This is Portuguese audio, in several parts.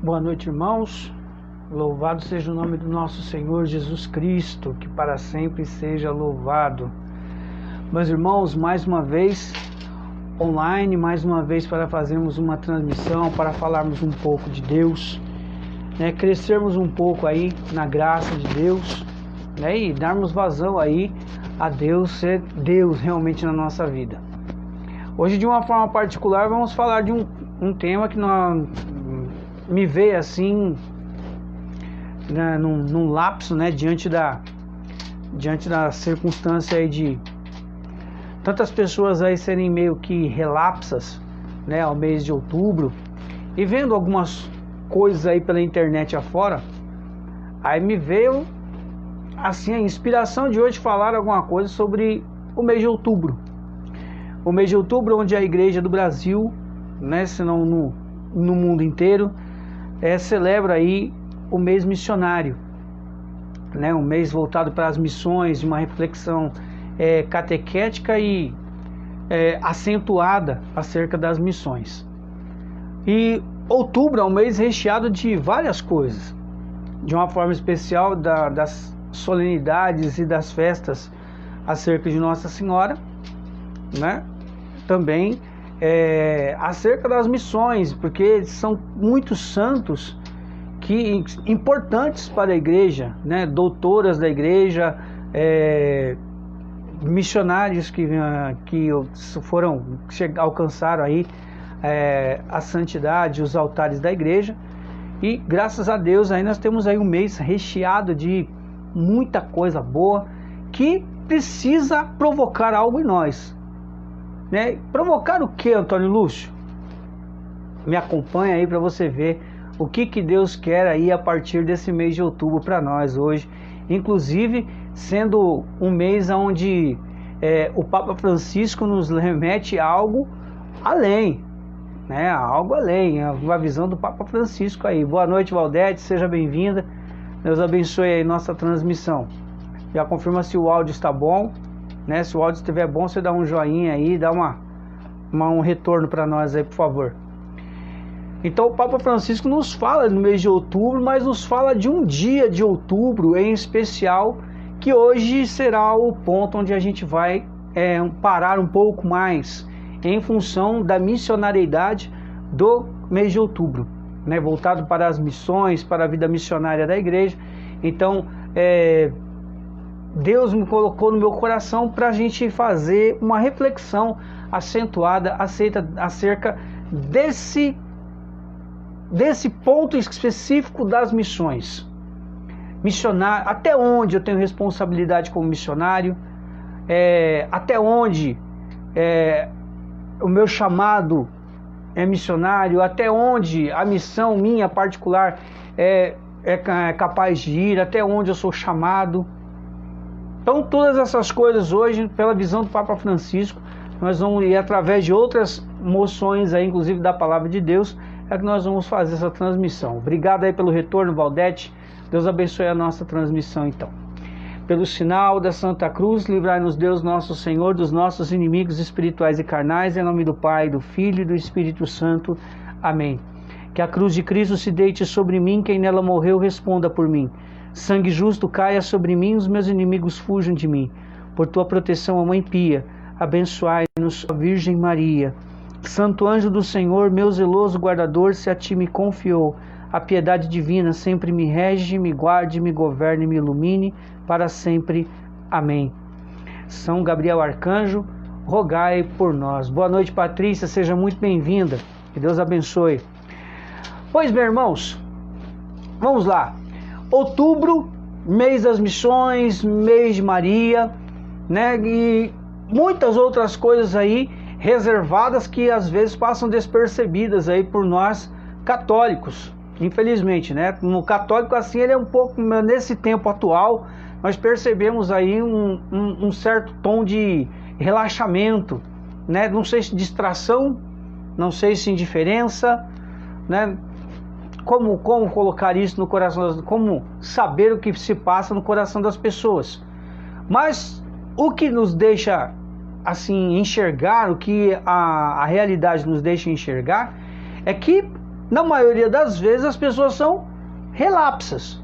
Boa noite, irmãos. Louvado seja o nome do nosso Senhor Jesus Cristo, que para sempre seja louvado. Meus irmãos, mais uma vez online, mais uma vez para fazermos uma transmissão, para falarmos um pouco de Deus, crescermos um pouco aí na graça de Deus, e darmos vazão aí a Deus, ser Deus realmente na nossa vida. Hoje, de uma forma particular, vamos falar de um tema que me veio assim, num lapso, diante da circunstância aí de tantas pessoas aí serem meio que relapsas, ao mês de outubro, e vendo algumas coisas aí pela internet afora, aí me veio assim a inspiração de hoje falar alguma coisa sobre o mês de outubro. O mês de outubro, onde a Igreja do Brasil, se não no mundo inteiro, celebra aí o mês missionário, um mês voltado para as missões, uma reflexão catequética e acentuada acerca das missões. E outubro é um mês recheado de várias coisas, de uma forma especial das solenidades e das festas acerca de Nossa Senhora, também acerca das missões, porque são muitos santos importantes para a igreja, doutoras da igreja, missionários que alcançaram aí a santidade, os altares da igreja. E graças a Deus aí nós temos aí um mês recheado de muita coisa boa que precisa provocar algo em nós. Provocar o que, Antônio Lúcio? Me acompanha aí para você ver o que Deus quer aí a partir desse mês de outubro para nós hoje, inclusive sendo um mês onde o Papa Francisco nos remete a algo além, algo além, a visão do Papa Francisco aí. Boa noite, Valdete, seja bem-vinda, Deus abençoe aí nossa transmissão. Já confirma se o áudio está bom, se o áudio estiver bom, você dá um joinha aí, dá um retorno para nós aí, por favor. Então o Papa Francisco nos fala no mês de outubro, mas nos fala de um dia de outubro em especial, que hoje será o ponto onde a gente vai parar um pouco mais em função da missionariedade do mês de outubro, voltado para as missões, para a vida missionária da igreja. Então Deus me colocou no meu coração para a gente fazer uma reflexão acentuada acerca desse ponto específico das missões. Missionário, até onde eu tenho responsabilidade como missionário, até onde o meu chamado é missionário, até onde a missão minha particular é capaz de ir, até onde eu sou chamado. Então todas essas coisas hoje, pela visão do Papa Francisco, nós vamos ir através de outras moções aí, inclusive da Palavra de Deus, que nós vamos fazer essa transmissão. Obrigado aí pelo retorno, Valdete. Deus abençoe a nossa transmissão então. Pelo sinal da Santa Cruz, livrai-nos Deus nosso Senhor dos nossos inimigos espirituais e carnais, em nome do Pai, do Filho e do Espírito Santo. Amém. Que a cruz de Cristo se deite sobre mim, quem nela morreu responda por mim. Sangue justo caia sobre mim, os meus inimigos fujam de mim. Por tua proteção, ó Mãe Pia, abençoai-nos, ó Virgem Maria. Santo anjo do Senhor, meu zeloso guardador, se a ti me confiou, a piedade divina sempre me rege, me guarde, me governe, me ilumine, para sempre. Amém. São Gabriel Arcanjo, rogai por nós. Boa noite, Patrícia, seja muito bem-vinda, que Deus abençoe. Pois bem, irmãos, vamos lá. Outubro, mês das missões, mês de Maria, e muitas outras coisas aí reservadas que às vezes passam despercebidas aí por nós católicos, infelizmente, No católico assim, ele é um pouco, nesse tempo atual, nós percebemos aí um certo tom de relaxamento, Não sei se distração, não sei se indiferença, Como colocar isso no coração, como saber o que se passa no coração das pessoas. Mas o que nos deixa assim enxergar, o que a realidade nos deixa enxergar, é que na maioria das vezes as pessoas são relapsas,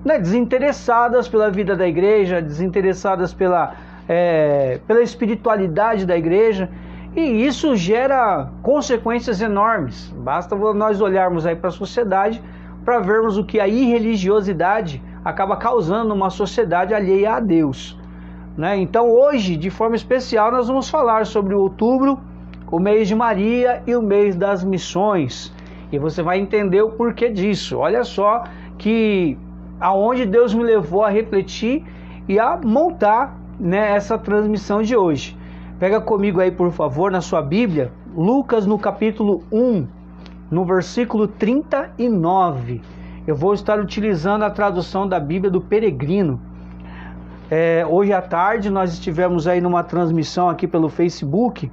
né? Desinteressadas pela vida da igreja, desinteressadas pela espiritualidade da igreja, e isso gera consequências enormes. Basta nós olharmos aí para a sociedade para vermos o que a irreligiosidade acaba causando numa sociedade alheia a Deus, né? Então hoje, de forma especial, nós vamos falar sobre o outubro, o mês de Maria e o mês das missões, e você vai entender o porquê disso. Olha só que aonde Deus me levou a refletir e a montar, né, essa transmissão de hoje. Pega comigo aí, por favor, na sua Bíblia, Lucas no capítulo 1, no versículo 39. Eu vou estar utilizando a tradução da Bíblia do Peregrino. Hoje à tarde nós estivemos aí numa transmissão aqui pelo Facebook,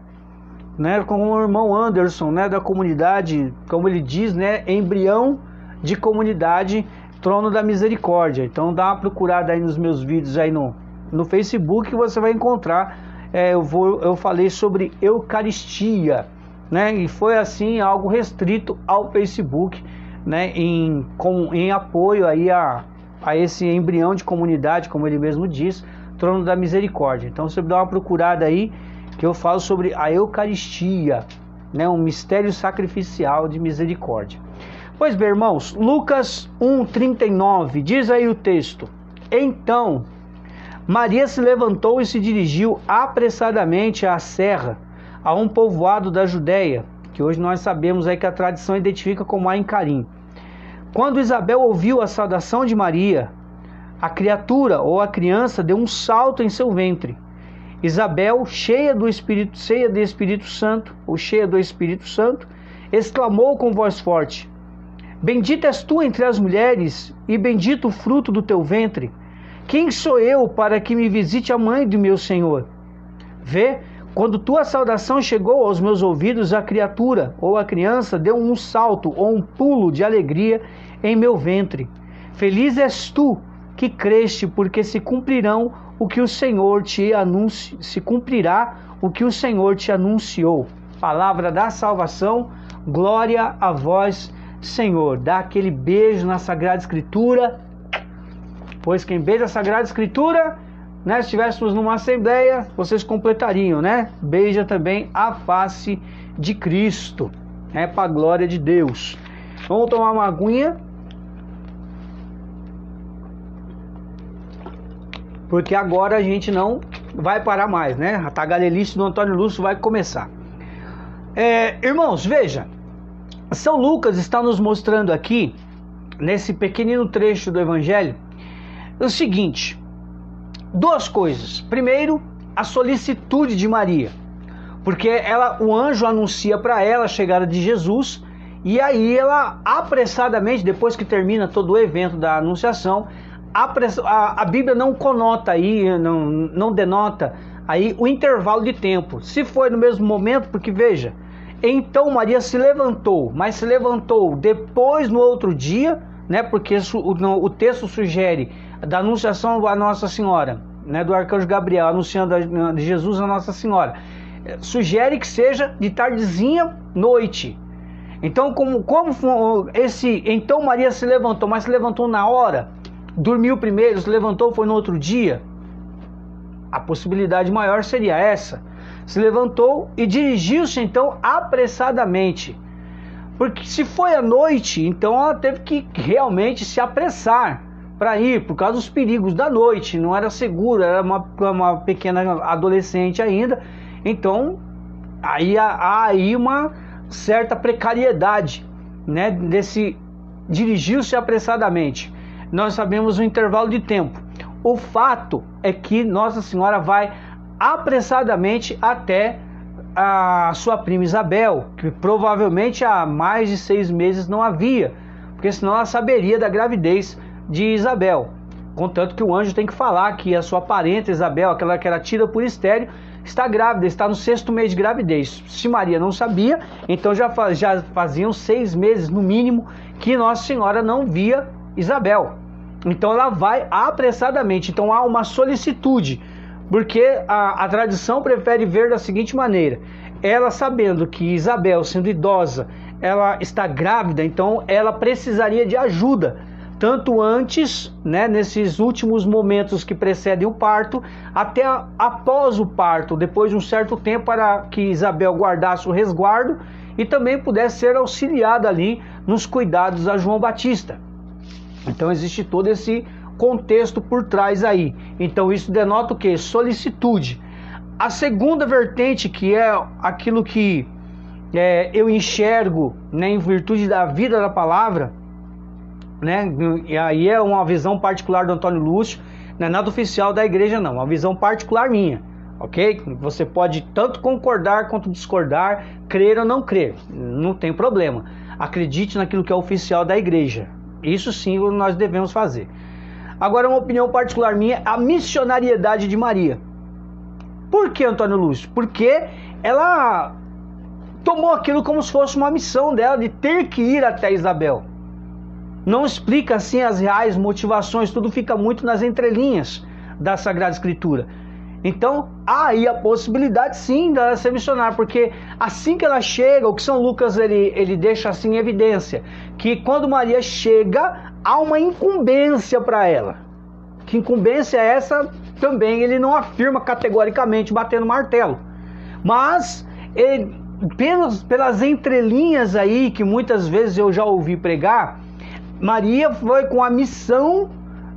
né, com o irmão Anderson, né, da comunidade, como ele diz, né, embrião de comunidade Trono da Misericórdia. Então dá uma procurada aí nos meus vídeos aí no Facebook que você vai encontrar. Eu falei sobre Eucaristia, né, e foi assim algo restrito ao Facebook, né, em apoio aí a esse embrião de comunidade, como ele mesmo diz, Trono da Misericórdia. Então você dá uma procurada aí que eu falo sobre a Eucaristia, né, um mistério sacrificial de misericórdia. Pois bem, irmãos, Lucas 1,39, diz aí o texto: Então Maria se levantou e se dirigiu apressadamente à serra, a um povoado da Judéia, que hoje nós sabemos aí que a tradição identifica como Ain-Carim. Quando Isabel ouviu a saudação de Maria, a criatura ou a criança deu um salto em seu ventre. Isabel, cheia do Espírito Santo, exclamou com voz forte: Bendita és tu entre as mulheres, e bendito o fruto do teu ventre. Quem sou eu para que me visite a mãe do meu Senhor? Vê, quando tua saudação chegou aos meus ouvidos, a criatura ou a criança deu um salto ou um pulo de alegria em meu ventre. Feliz és tu que creste, porque se cumprirá o que o Senhor te anunciou. Palavra da salvação, glória a vós, Senhor. Dá aquele beijo na Sagrada Escritura, pois quem beija a Sagrada Escritura, né, se estivéssemos numa assembleia, vocês completariam, né? Beija também a face de Cristo, para a glória de Deus. Vamos tomar uma aguinha, porque agora a gente não vai parar mais, né? A tagarelice do Antônio Lúcio vai começar. Irmãos, veja, São Lucas está nos mostrando aqui, nesse pequenino trecho do Evangelho, o seguinte: duas coisas. Primeiro, a solicitude de Maria, porque o anjo anuncia para ela a chegada de Jesus, e aí ela apressadamente, depois que termina todo o evento da anunciação, a Bíblia não conota aí, não denota aí o intervalo de tempo, se foi no mesmo momento, porque veja, então Maria se levantou, mas se levantou depois no outro dia, né, porque o texto sugere da anunciação a Nossa Senhora, né, do arcanjo Gabriel anunciando de Jesus a Nossa Senhora, sugere que seja de tardezinha, noite. Então, então Maria se levantou, mas se levantou na hora, dormiu primeiro, se levantou, foi no outro dia? A possibilidade maior seria essa. Se levantou e dirigiu-se então apressadamente. Porque se foi à noite, então ela teve que realmente se apressar para ir, por causa dos perigos da noite, não era seguro, era uma pequena adolescente ainda, então há aí uma certa precariedade, né, desse dirigiu-se apressadamente. Nós sabemos o intervalo de tempo. O fato é que Nossa Senhora vai apressadamente até a sua prima Isabel, que provavelmente há mais de 6 meses não havia, porque senão ela saberia da gravidez de Isabel. Contanto que o anjo tem que falar que a sua parente Isabel, aquela que era tida por estéreo, está grávida, está no 6º mês de gravidez. Se Maria não sabia, então já faziam 6 meses no mínimo que Nossa Senhora não via Isabel. Então ela vai apressadamente. Então há uma solicitude. Porque a tradição prefere ver da seguinte maneira: ela sabendo que Isabel, sendo idosa, ela está grávida, então ela precisaria de ajuda, tanto antes, né, nesses últimos momentos que precedem o parto, até após o parto, depois de um certo tempo, para que Isabel guardasse o resguardo e também pudesse ser auxiliada ali nos cuidados a João Batista. Então existe todo esse contexto por trás aí. Então isso denota o quê? Solicitude. A segunda vertente, que é aquilo que eu enxergo, né, em virtude da vida da palavra, né, e aí é uma visão particular do Antônio Lúcio, não é nada oficial da igreja não, é uma visão particular minha, ok? Você pode tanto concordar quanto discordar, crer ou não crer, não tem problema. Acredite naquilo que é oficial da igreja, isso sim nós devemos fazer. Agora, uma opinião particular minha, a missionariedade de Maria. Por que, Antônio Lúcio? Porque ela tomou aquilo como se fosse uma missão dela, de ter que ir até Isabel. Não explica assim as reais motivações, tudo fica muito nas entrelinhas da Sagrada Escritura. Então, há aí a possibilidade sim dela ser missionária, porque assim que ela chega, o que São Lucas ele deixa assim em evidência, que quando Maria chega, há uma incumbência para ela. Que incumbência é essa? Também ele não afirma categoricamente, batendo martelo. Mas, pelas entrelinhas aí, que muitas vezes eu já ouvi pregar, Maria foi com a missão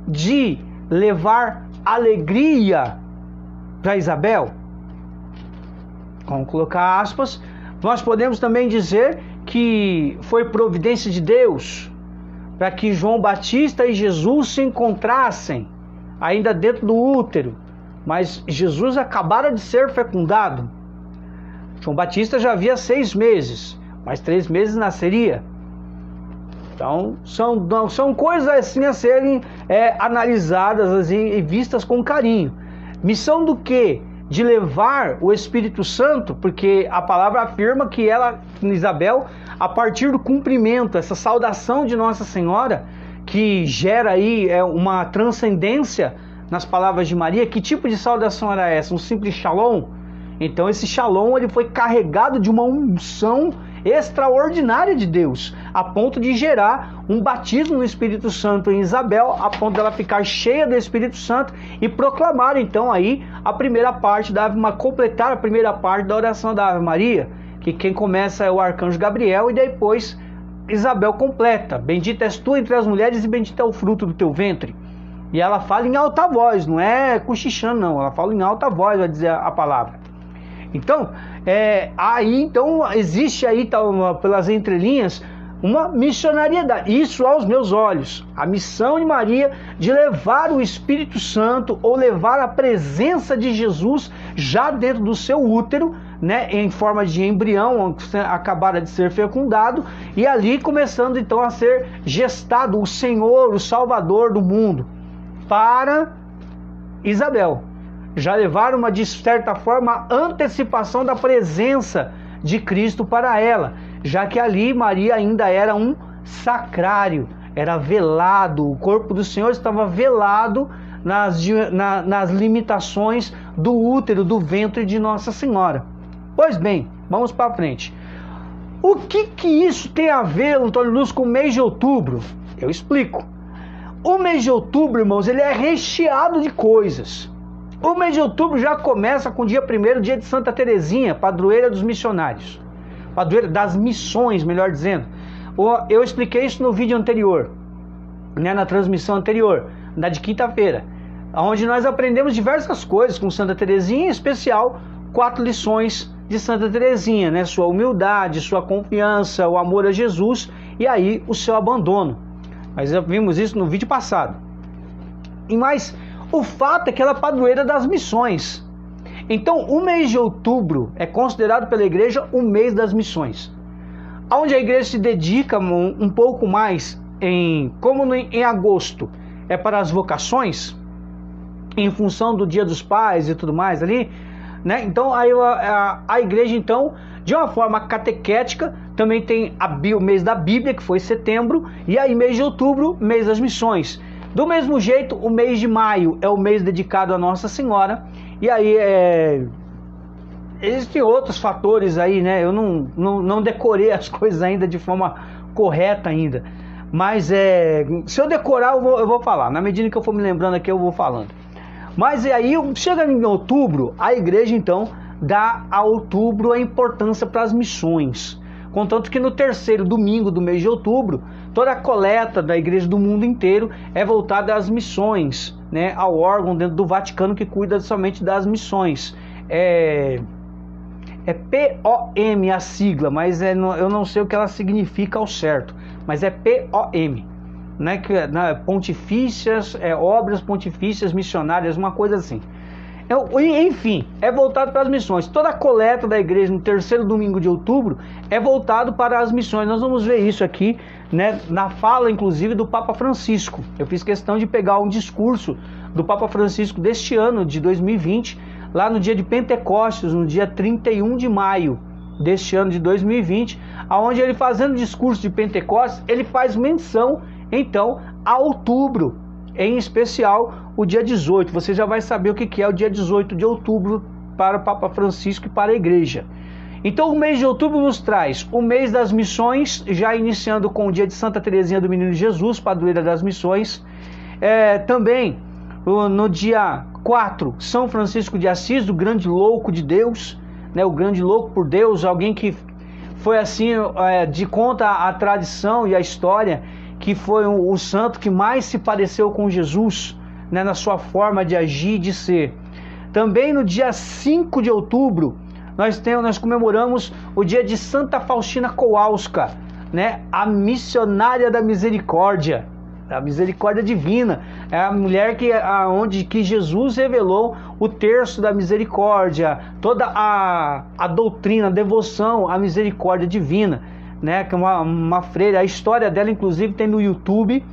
de levar alegria para Isabel. Vamos colocar aspas. Nós podemos também dizer que foi providência de Deus para que João Batista e Jesus se encontrassem ainda dentro do útero, mas Jesus acabara de ser fecundado. João Batista já havia 6 meses, mais 3 meses nasceria. Então são coisas assim a serem analisadas assim, e vistas com carinho. Missão do quê? De levar o Espírito Santo, porque a palavra afirma que ela, Isabel, a partir do cumprimento, essa saudação de Nossa Senhora, que gera aí uma transcendência nas palavras de Maria. Que tipo de saudação era essa? Um simples shalom? Então esse shalom ele foi carregado de uma unção extraordinária de Deus, a ponto de gerar um batismo no Espírito Santo em Isabel, a ponto dela ficar cheia do Espírito Santo e proclamar então aí a primeira parte completar a primeira parte da oração da Ave Maria, que quem começa é o arcanjo Gabriel e depois Isabel completa: bendita és tu entre as mulheres e bendito é o fruto do teu ventre. E ela fala em alta voz, não é cochichando não, ela fala em alta voz, vai dizer a palavra. Então, existe aí, pelas entrelinhas, uma missionariedade. Isso aos meus olhos. A missão de Maria de levar o Espírito Santo, ou levar a presença de Jesus já dentro do seu útero, né, em forma de embrião, acabara de ser fecundado, e ali começando então a ser gestado o Senhor, o Salvador do mundo, para Isabel. Já levaram de certa forma, antecipação da presença de Cristo para ela, já que ali Maria ainda era um sacrário, era velado, o corpo do Senhor estava velado nas limitações do útero, do ventre de Nossa Senhora. Pois bem, vamos para frente. O que isso tem a ver, Antônio Lúcio, com o mês de outubro? Eu explico. O mês de outubro, irmãos, ele é recheado de coisas. O mês de outubro já começa com o dia 1º, dia de Santa Teresinha, padroeira dos missionários. Padroeira das missões, melhor dizendo. Eu expliquei isso no vídeo anterior, né, na transmissão anterior, na de quinta-feira, onde nós aprendemos diversas coisas com Santa Teresinha, em especial 4 lições de Santa Teresinha, né? Sua humildade, sua confiança, o amor a Jesus e aí o seu abandono. Mas vimos isso no vídeo passado. Mas o fato é que ela é padroeira das missões. Então o mês de outubro é considerado pela igreja o mês das missões, onde a igreja se dedica um pouco mais como em agosto é para as vocações, em função do Dia dos Pais e tudo mais ali, né? Então a igreja, então, de uma forma catequética, também tem o mês da Bíblia, que foi setembro, e aí mês de outubro, mês das missões. Do mesmo jeito, o mês de maio é o mês dedicado a Nossa Senhora, E aí, existem outros fatores aí, né? Eu não decorei as coisas ainda de forma correta ainda. Mas se eu decorar, eu vou falar. Na medida que eu for me lembrando aqui, eu vou falando. Mas aí, chega em outubro, a igreja então dá a outubro a importância para as missões. Contanto que no terceiro domingo do mês de outubro, toda a coleta da igreja do mundo inteiro é voltada às missões, né? Ao órgão dentro do Vaticano que cuida somente das missões. É POM a sigla, mas eu não sei o que ela significa ao certo, mas é POM, né? Pontifícias, obras pontifícias missionárias, uma coisa assim. Enfim, é voltado para as missões. Toda a coleta da igreja no terceiro domingo de outubro é voltado para as missões. Nós vamos ver isso aqui, né, na fala, inclusive, do Papa Francisco. Eu fiz questão de pegar um discurso do Papa Francisco deste ano, de 2020, lá no dia de Pentecostes, no dia 31 de maio deste ano de 2020, onde ele, fazendo o discurso de Pentecostes, ele faz menção, então, a outubro, em especial o dia 18. Você já vai saber o que é o dia 18 de outubro para o Papa Francisco e para a igreja. Então o mês de outubro nos traz o mês das missões, já iniciando com o dia de Santa Teresinha do Menino Jesus, padroeira das missões. Também no dia 4, São Francisco de Assis, o grande louco de Deus, né, o grande louco por Deus, alguém que foi assim, de conta a tradição e a história, que foi o santo que mais se pareceu com Jesus, né, na sua forma de agir e de ser. Também no dia 5 de outubro, nós comemoramos o dia de Santa Faustina Kowalska, né, a misericórdia divina. É a mulher que Jesus revelou o terço da misericórdia, toda a doutrina, a devoção à misericórdia divina, né, que é uma freira. A história dela, inclusive, tem no YouTube,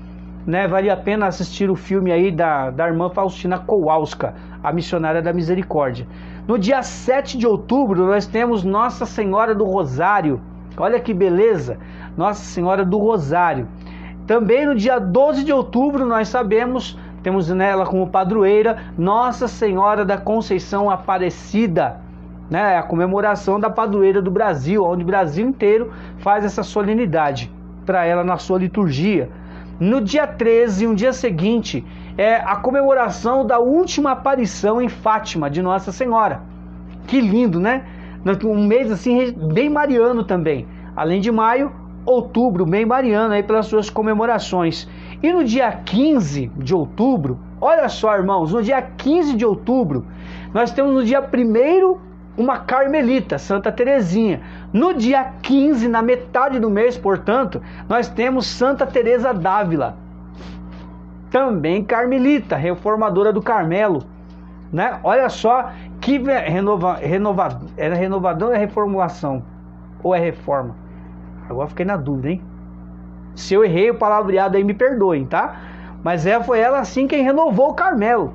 né, vale a pena assistir o filme aí da irmã Faustina Kowalska, a missionária da misericórdia. No dia 7 de outubro, nós temos Nossa Senhora do Rosário. Olha que beleza! Nossa Senhora do Rosário. Também no dia 12 de outubro, nós sabemos, temos nela como padroeira Nossa Senhora da Conceição Aparecida, né, a comemoração da padroeira do Brasil, onde o Brasil inteiro faz essa solenidade para ela na sua liturgia. No dia 13, um dia seguinte, é a comemoração da última aparição em Fátima de Nossa Senhora. Que lindo, né? Um mês assim bem mariano também. Além de maio, outubro, bem mariano aí pelas suas comemorações. E no dia 15 de outubro, olha só, irmãos, no dia 15 de outubro, nós temos no dia 1º uma carmelita, Santa Teresinha. No dia 15, na metade do mês, portanto, nós temos Santa Teresa d'Ávila, também carmelita, reformadora do Carmelo, né? Olha só que era renovador ou é reformulação? Ou é reforma? Agora fiquei na dúvida, hein? Se eu errei o palavreado aí, me perdoem, tá? Mas foi ela assim quem renovou o Carmelo,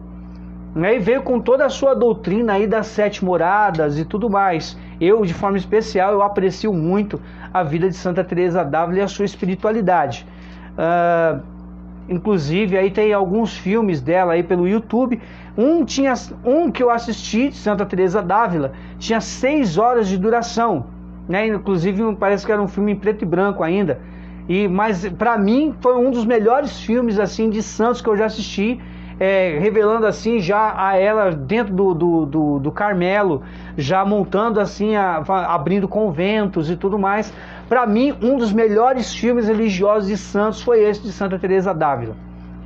né? E veio com toda a sua doutrina aí das 7 moradas e tudo mais. Eu, de forma especial, eu aprecio muito a vida de Santa Teresa d'Ávila e a sua espiritualidade. Inclusive, aí tem alguns filmes dela aí pelo YouTube. Um que eu assisti, de Santa Teresa d'Ávila, tinha 6 horas de duração, né? Inclusive, parece que era um filme em preto e branco ainda. Mas para mim foi um dos melhores filmes assim de santos que eu já assisti, revelando assim já a ela dentro do Carmelo, já montando assim, abrindo conventos e tudo mais. Para mim, um dos melhores filmes religiosos de santos foi esse de Santa Teresa d'Ávila,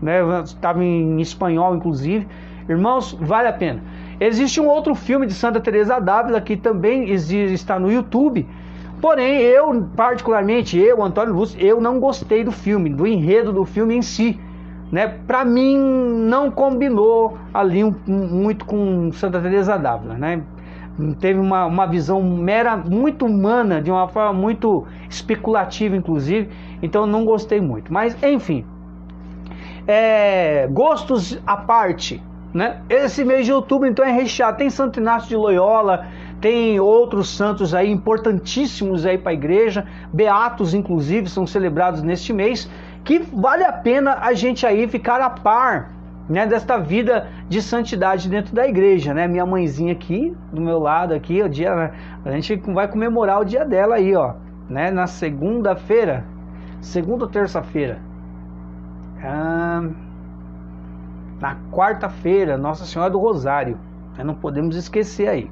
né? Estava em espanhol, inclusive. Irmãos, vale a pena. Existe um outro filme de Santa Teresa d'Ávila que também está no YouTube. Porém, eu, particularmente, Antônio Lúcio, eu não gostei do filme, do enredo do filme em si, né? Para mim, não combinou ali muito com Santa Teresa d'Ávila, né? Teve uma visão muito humana, de uma forma muito especulativa, inclusive. Então, não gostei muito. Mas, enfim, gostos à parte, né? Esse mês de outubro, então, é recheado. Tem Santo Inácio de Loyola, tem outros santos aí importantíssimos aí para a igreja, beatos inclusive são celebrados neste mês, que vale a pena a gente aí ficar a par, né, desta vida de santidade dentro da igreja, né? Minha mãezinha aqui, do meu lado aqui, o dia, né? A gente vai comemorar o dia dela aí, ó, né? Na segunda-feira, segunda ou terça-feira, na quarta-feira, Nossa Senhora do Rosário, né? Não podemos esquecer aí.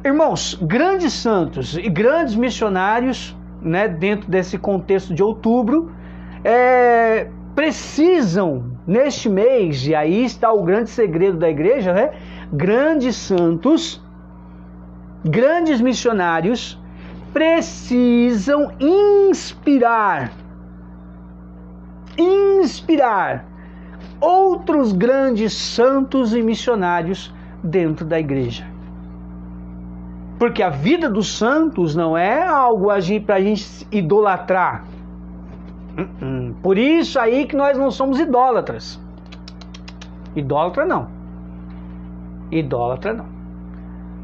Irmãos, grandes santos e grandes missionários, né, dentro desse contexto de outubro, precisam, neste mês, e aí está o grande segredo da igreja, né? Grandes santos, grandes missionários, precisam inspirar outros grandes santos e missionários dentro da igreja. Porque a vida dos santos não é algo para a gente idolatrar. Por isso aí que nós não somos idólatras. Idólatra não. Idólatra não.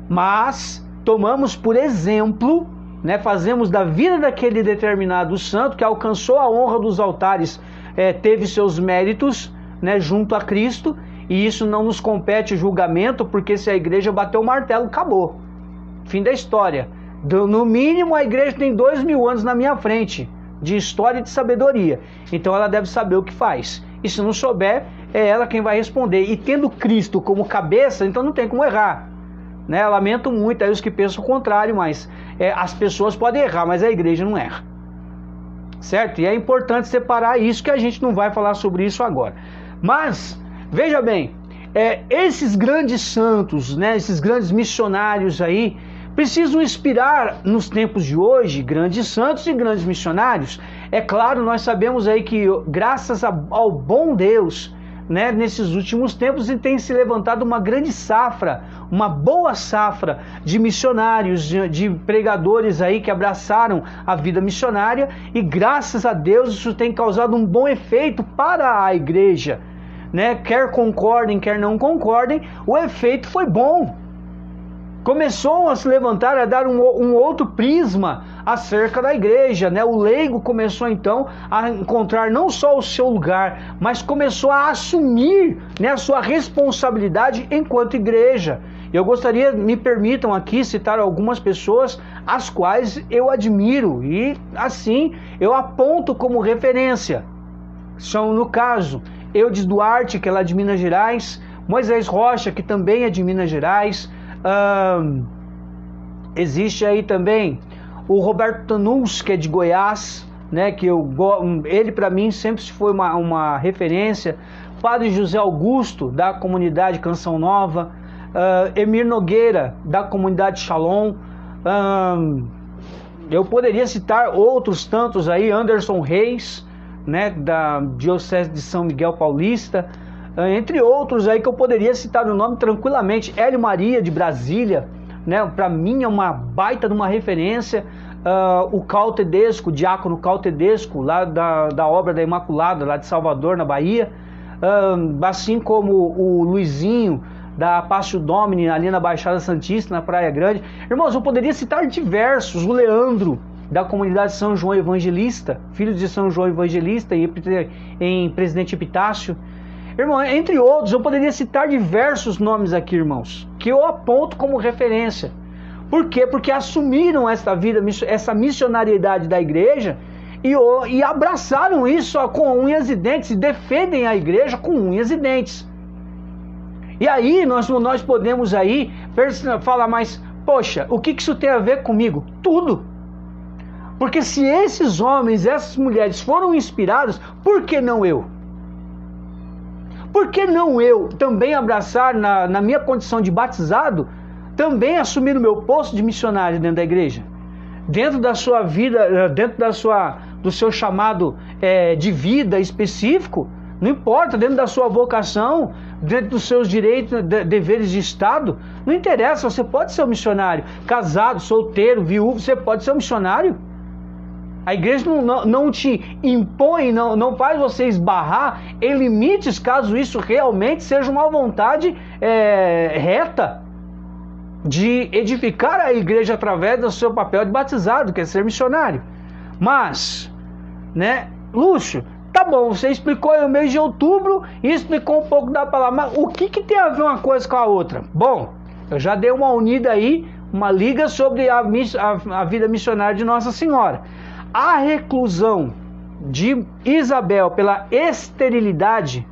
Mas tomamos por exemplo, né, fazemos da vida daquele determinado santo que alcançou a honra dos altares, teve seus méritos, né, junto a Cristo, e isso não nos compete julgamento, porque se a igreja bateu o martelo, acabou. Fim da história. No mínimo a igreja tem 2000 anos na minha frente, de história e de sabedoria. Então ela deve saber o que faz. E se não souber, é ela quem vai responder. E tendo Cristo como cabeça, então não tem como errar. Né? Lamento muito aí os que pensam o contrário, mas as pessoas podem errar, mas a igreja não erra. Certo? E é importante separar isso, que a gente não vai falar sobre isso agora. Mas, veja bem, esses grandes santos, né, esses grandes missionários aí, precisam inspirar nos tempos de hoje grandes santos e grandes missionários. É claro, nós sabemos aí que graças ao bom Deus, né, nesses últimos tempos tem se levantado uma grande safra, uma boa safra de missionários, de pregadores aí que abraçaram a vida missionária, e graças a Deus isso tem causado um bom efeito para a igreja, né? Quer concordem, quer não concordem, o efeito foi bom. Começou a se levantar, a dar um outro prisma acerca da igreja, né? O leigo começou então a encontrar não só o seu lugar, mas começou a assumir, né, a sua responsabilidade enquanto igreja. Eu gostaria, me permitam aqui citar algumas pessoas as quais eu admiro e assim eu aponto como referência. São, no caso, Eudes Duarte, que é lá de Minas Gerais, Moisés Rocha, que também é de Minas Gerais. Existe aí também o Roberto Tanus, que é de Goiás, né, que ele para mim sempre foi uma referência. Padre José Augusto, da comunidade Canção Nova. Emir Nogueira, da comunidade Shalom. Eu poderia citar outros tantos aí, Anderson Reis, né, da Diocese de São Miguel Paulista, entre outros aí que eu poderia citar no nome tranquilamente. Hélio Maria, de Brasília, né, para mim é uma baita de uma referência. O Cal Tedesco, o diácono Cal Tedesco, lá da obra da Imaculada, lá de Salvador, na Bahia, assim como o Luizinho, da Pátio Domini, ali na Baixada Santista, na Praia Grande. Irmãos, eu poderia citar diversos. O Leandro, da comunidade São João Evangelista, filho de São João Evangelista, em Presidente Epitácio. Irmão, entre outros, eu poderia citar diversos nomes aqui, irmãos, que eu aponto como referência. Por quê? Porque assumiram essa missionariedade da igreja e abraçaram isso com unhas e dentes, e defendem a igreja com unhas e dentes. E aí nós podemos aí falar, mas poxa, o que isso tem a ver comigo? Tudo. Porque se esses homens, essas mulheres foram inspirados, por que não eu? Por que não eu também abraçar, na minha condição de batizado, também assumir o meu posto de missionário dentro da igreja? Dentro da sua vida, dentro do seu chamado de vida específico, não importa, dentro da sua vocação, dentro dos seus direitos, deveres de Estado, não interessa, você pode ser um missionário. Casado, solteiro, viúvo, você pode ser um missionário. A igreja não te impõe, não faz você esbarrar em limites, caso isso realmente seja uma vontade reta de edificar a igreja através do seu papel de batizado, que é ser missionário. Mas, né, Lúcio, tá bom, você explicou aí o mês de outubro e explicou um pouco da palavra, mas o que tem a ver uma coisa com a outra? Bom, eu já dei uma unida aí, uma liga sobre a vida missionária de Nossa Senhora. A reclusão de Isabel pela esterilidade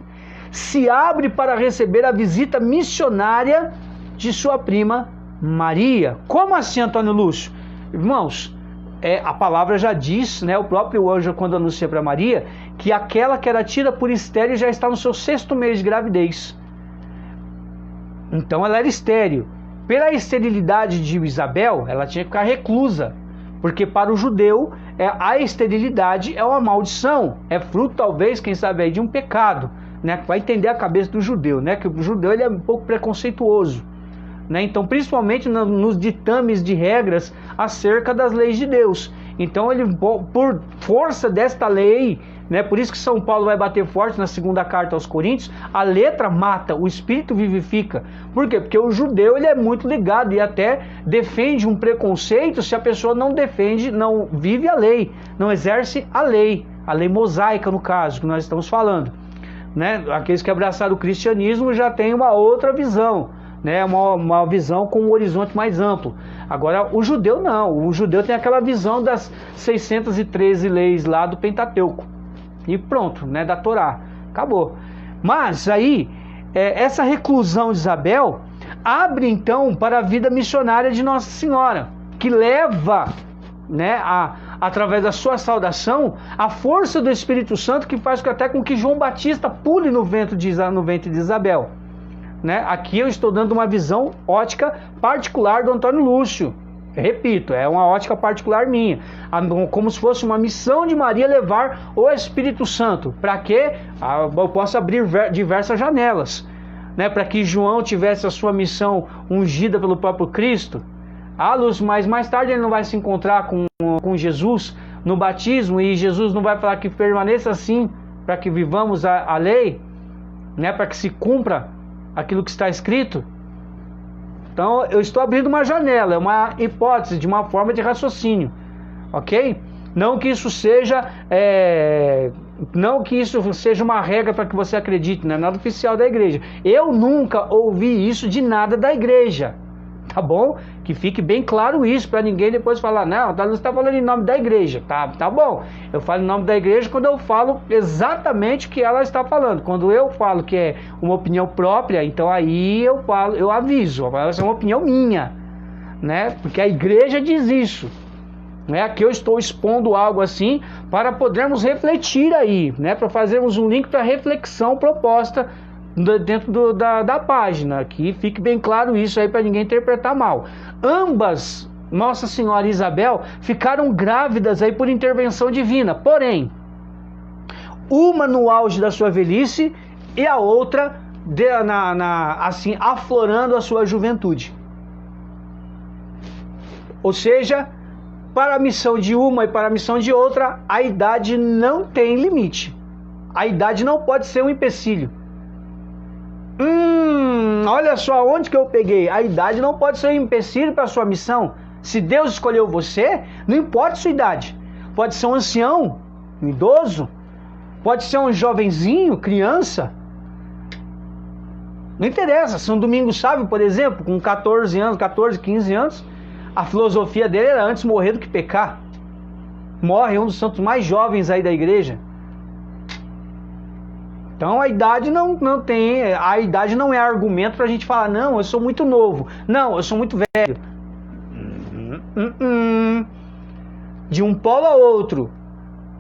se abre para receber a visita missionária de sua prima Maria. Como assim, Antônio Lúcio? Irmãos, a palavra já diz, né, o próprio anjo quando anuncia para Maria, que aquela que era tida por estéril já está no seu 6º mês de gravidez. Então ela era estéril. Pela esterilidade de Isabel, ela tinha que ficar reclusa, porque para o judeu a esterilidade é uma maldição, é fruto talvez, quem sabe aí, de um pecado, né? Vai entender a cabeça do judeu, né? Que o judeu ele é um pouco preconceituoso, né? Então, principalmente nos ditames de regras acerca das leis de Deus. Então, ele, por força desta lei, né? Por isso que São Paulo vai bater forte na 2ª carta aos Coríntios, a letra mata, o espírito vivifica. Por quê? Porque o judeu ele é muito ligado e até defende um preconceito se a pessoa não defende, não vive a lei, não exerce a lei mosaica no caso que nós estamos falando, né? Aqueles que abraçaram o cristianismo já têm uma outra visão, né? Uma visão com um horizonte mais amplo. Agora o judeu não, o judeu tem aquela visão das 613 leis lá do Pentateuco e pronto, né? Da Torá, acabou. Mas aí essa reclusão de Isabel abre então para a vida missionária de Nossa Senhora, que leva, né, através da sua saudação, a força do Espírito Santo que faz até com que João Batista pule no ventre de Isabel, né? Aqui eu estou dando uma visão ótica particular do Antônio Lúcio. Repito, é uma ótica particular minha, como se fosse uma missão de Maria levar o Espírito Santo, para que eu possa abrir diversas janelas, né? Para que João tivesse a sua missão ungida pelo próprio Cristo. Lúcio, mas mais tarde ele não vai se encontrar com Jesus no batismo e Jesus não vai falar que permaneça assim para que vivamos a lei, né? Para que se cumpra aquilo que está escrito. Então eu estou abrindo uma janela, é uma hipótese de uma forma de raciocínio, ok? Não que isso seja uma regra para que você acredite, não é nada oficial da igreja. Eu nunca ouvi isso de nada da igreja, tá bom? Que fique bem claro isso, para ninguém depois falar, não, você está falando em nome da igreja, tá bom. Eu falo em nome da igreja quando eu falo exatamente o que ela está falando. Quando eu falo que é uma opinião própria, então aí eu aviso, essa é uma opinião minha, né? Porque a igreja diz isso, né? Aqui eu estou expondo algo assim para podermos refletir aí, né? Para fazermos um link para a reflexão proposta dentro da página, que fique bem claro isso aí para ninguém interpretar mal. Ambas, Nossa Senhora e Isabel, ficaram grávidas aí por intervenção divina, porém, uma no auge da sua velhice e a outra assim, aflorando a sua juventude. Ou seja, para a missão de uma e para a missão de outra, a idade não tem limite. A idade não pode ser um empecilho. Olha só onde que eu peguei. A idade não pode ser um empecilho para a sua missão. Se Deus escolheu você, não importa a sua idade. Pode ser um ancião, um idoso, pode ser um jovenzinho, criança. Não interessa. Se um domingo sábio, por exemplo, com 14, 15 anos, a filosofia dele era antes morrer do que pecar. Morre um dos santos mais jovens aí da igreja. Então a idade a idade não é argumento para a gente falar, não, eu sou muito novo, não, eu sou muito velho. De um polo a outro,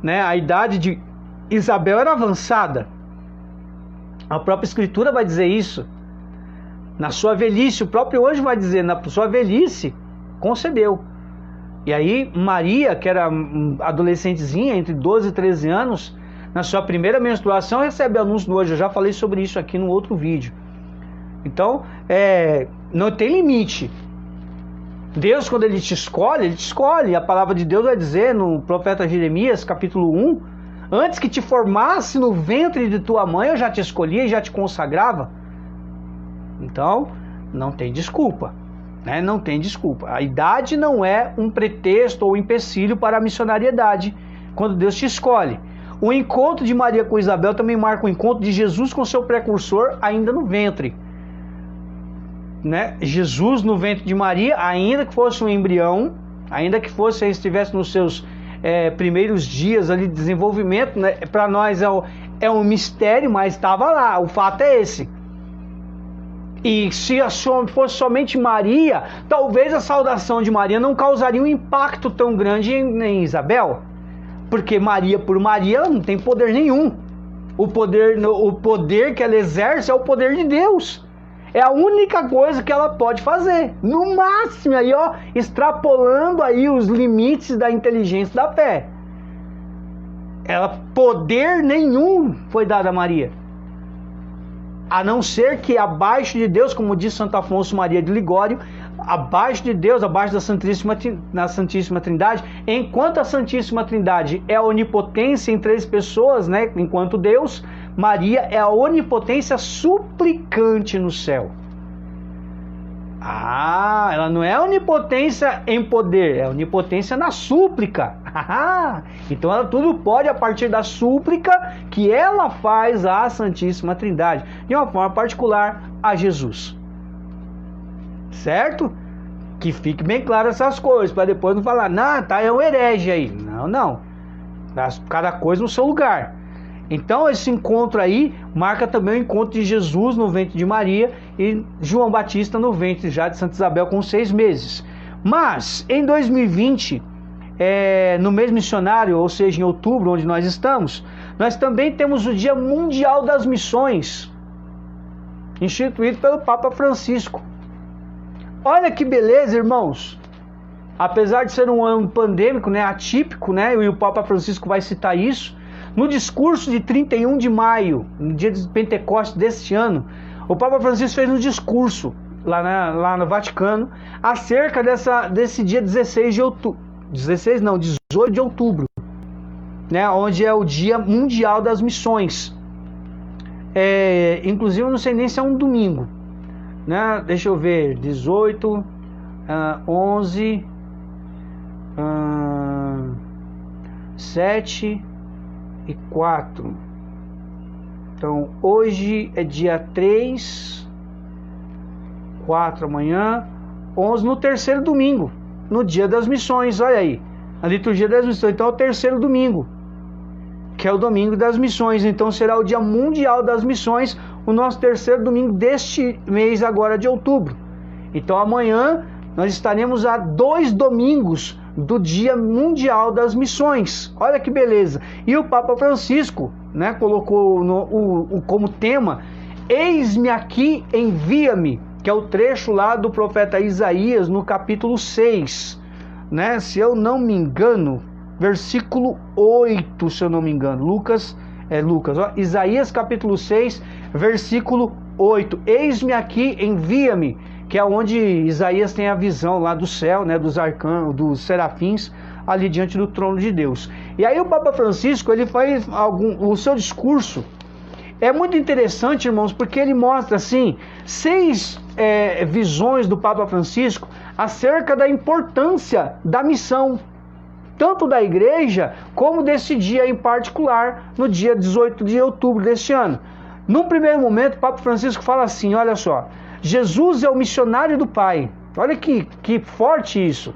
né? A idade de Isabel era avançada. A própria Escritura vai dizer isso. Na sua velhice, o próprio anjo vai dizer, na sua velhice, concebeu. E aí Maria, que era adolescentezinha, entre 12 e 13 anos, na sua primeira menstruação, recebe anúncio do anjo. Eu já falei sobre isso aqui no outro vídeo. Então, não tem limite. Deus, quando Ele te escolhe. A palavra de Deus vai dizer no profeta Jeremias, capítulo 1, antes que te formasse no ventre de tua mãe, eu já te escolhia e já te consagrava. Então, não tem desculpa, né? Não tem desculpa. A idade não é um pretexto ou empecilho para a missionariedade, quando Deus te escolhe. O encontro de Maria com Isabel também marca o encontro de Jesus com seu precursor ainda no ventre. Né? Jesus no ventre de Maria, ainda que fosse um embrião, ainda que estivesse nos seus primeiros dias ali de desenvolvimento, né? Para nós é um mistério, mas estava lá, o fato é esse. E se fosse somente Maria, talvez a saudação de Maria não causaria um impacto tão grande em Isabel, porque Maria por Maria ela não tem poder nenhum. O poder que ela exerce é o poder de Deus. É a única coisa que ela pode fazer. No máximo, aí, ó, extrapolando aí os limites da inteligência da fé. Poder nenhum foi dado a Maria. A não ser que abaixo de Deus, como diz Santo Afonso Maria de Ligório, abaixo de Deus, abaixo da Santíssima Trindade, enquanto a Santíssima Trindade é a onipotência em 3 pessoas, né, enquanto Deus, Maria é a onipotência suplicante no céu. Ela não é onipotência em poder, é onipotência na súplica. Então ela tudo pode a partir da súplica que ela faz à Santíssima Trindade, de uma forma particular a Jesus. Certo? Que fique bem claro essas coisas, para depois não falar, é um herege aí. Não. Cada coisa no seu lugar. Então esse encontro aí marca também o encontro de Jesus no ventre de Maria e João Batista no ventre já de Santa Isabel com 6 meses. Mas em 2020, no mês missionário, ou seja, em outubro, onde nós estamos, nós também temos o Dia Mundial das Missões, instituído pelo Papa Francisco. Olha que beleza, irmãos! Apesar de ser um ano pandêmico, né, atípico, né, e o Papa Francisco vai citar isso, no discurso de 31 de maio, no dia de Pentecostes deste ano, o Papa Francisco fez um discurso lá no Vaticano acerca desse dia 18 de outubro, né, onde é o Dia Mundial das Missões. Inclusive, eu não sei nem se é um domingo, né? Deixa eu ver, 18, 11, 7 e 4. Então hoje é dia 3, 4 amanhã, 11 no terceiro domingo, no Dia das Missões. Olha aí, a liturgia das missões. Então é o terceiro domingo, que é o domingo das missões. Então será o Dia Mundial das Missões, o nosso terceiro domingo deste mês agora de outubro. Então amanhã nós estaremos a 2 domingos do Dia Mundial das Missões. Olha que beleza! E o Papa Francisco, né, colocou como tema Eis-me aqui, envia-me, que é o trecho lá do profeta Isaías no capítulo 6, né, se eu não me engano, versículo 8, se eu não me engano, Lucas, ó, Isaías capítulo 6, versículo 8, eis-me aqui, envia-me, que é onde Isaías tem a visão lá do céu, né, dos arcanos, dos serafins, ali diante do trono de Deus. E aí o Papa Francisco, ele faz o seu discurso, é muito interessante, irmãos, porque ele mostra, assim, 6 visões do Papa Francisco acerca da importância da missão, tanto da igreja, como desse dia em particular, no dia 18 de outubro deste ano. Num primeiro momento, o Papa Francisco fala assim, olha só, Jesus é o missionário do Pai. Olha que forte isso.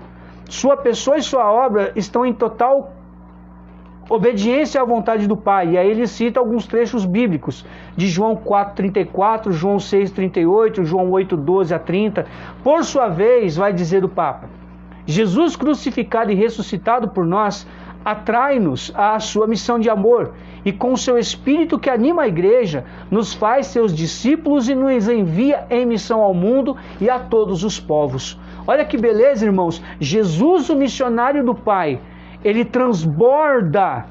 Sua pessoa e sua obra estão em total obediência à vontade do Pai. E aí ele cita alguns trechos bíblicos, de João 4,34, João 6,38, João 8,12 a 30. Por sua vez, vai dizer o Papa, Jesus crucificado e ressuscitado por nós, atrai-nos à sua missão de amor e com o seu Espírito que anima a igreja, nos faz seus discípulos e nos envia em missão ao mundo e a todos os povos. Olha que beleza, irmãos. Jesus, o missionário do Pai, ele transborda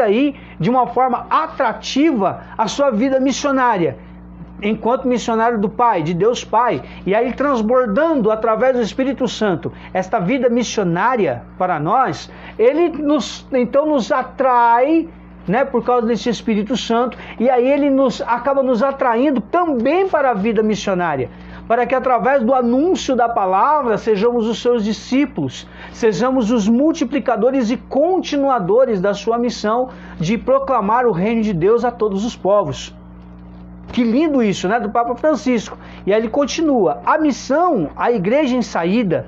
aí de uma forma atrativa a sua vida missionária, enquanto missionário do Pai, de Deus Pai, e aí transbordando através do Espírito Santo esta vida missionária para nós, ele nos atrai, né, por causa desse Espírito Santo, e aí ele acaba nos atraindo também para a vida missionária. para que através do anúncio da palavra sejamos os seus discípulos, sejamos os multiplicadores e continuadores da sua missão de proclamar o reino de Deus a todos os povos. Que lindo isso, né? Do Papa Francisco. E aí ele continua: a missão, a igreja em saída,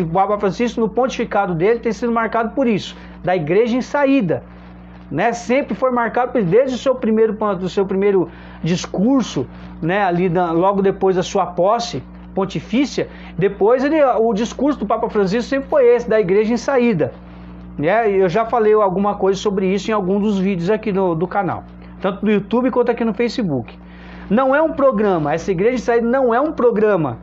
o Papa Francisco no pontificado dele tem sido marcado por isso, da igreja em saída, né? Sempre foi marcado desde o seu primeiro discurso, né? Ali logo depois da sua posse pontifícia, depois o discurso do Papa Francisco sempre foi esse, da igreja em saída, né? Eu já falei alguma coisa sobre isso em algum dos vídeos aqui do canal, tanto no YouTube quanto aqui no Facebook. Não é um programa, essa igreja em saída não é um programa,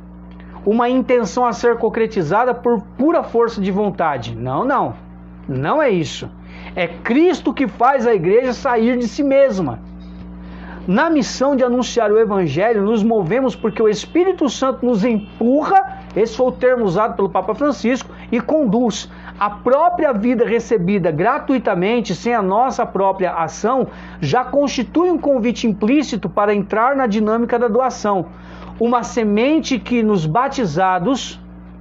uma intenção a ser concretizada por pura força de vontade. Não é isso. É Cristo que faz a igreja sair de si mesma. Na missão de anunciar o Evangelho, nos movemos porque o Espírito Santo nos empurra, esse foi o termo usado pelo Papa Francisco, e conduz. A própria vida recebida gratuitamente, sem a nossa própria ação, já constitui um convite implícito para entrar na dinâmica da doação. Uma semente que nos batizados,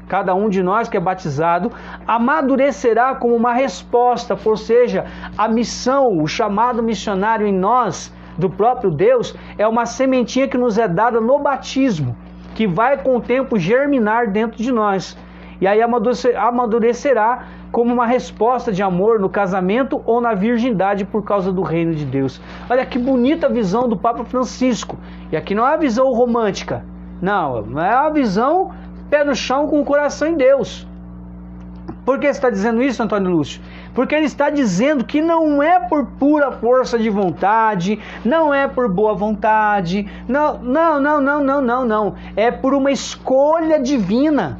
cada um de nós que é batizado, amadurecerá como uma resposta, ou seja, a missão, o chamado missionário em nós, do próprio Deus, é uma sementinha que nos é dada no batismo, que vai com o tempo germinar dentro de nós. E aí amadurecerá como uma resposta de amor no casamento ou na virgindade por causa do reino de Deus. Olha que bonita visão do Papa Francisco. E aqui não é uma visão romântica. Não é uma visão pé no chão com o coração em Deus. Por que você está dizendo isso, Antônio Lúcio? Porque ele está dizendo que não é por pura força de vontade, não é por boa vontade, não. É por uma escolha divina.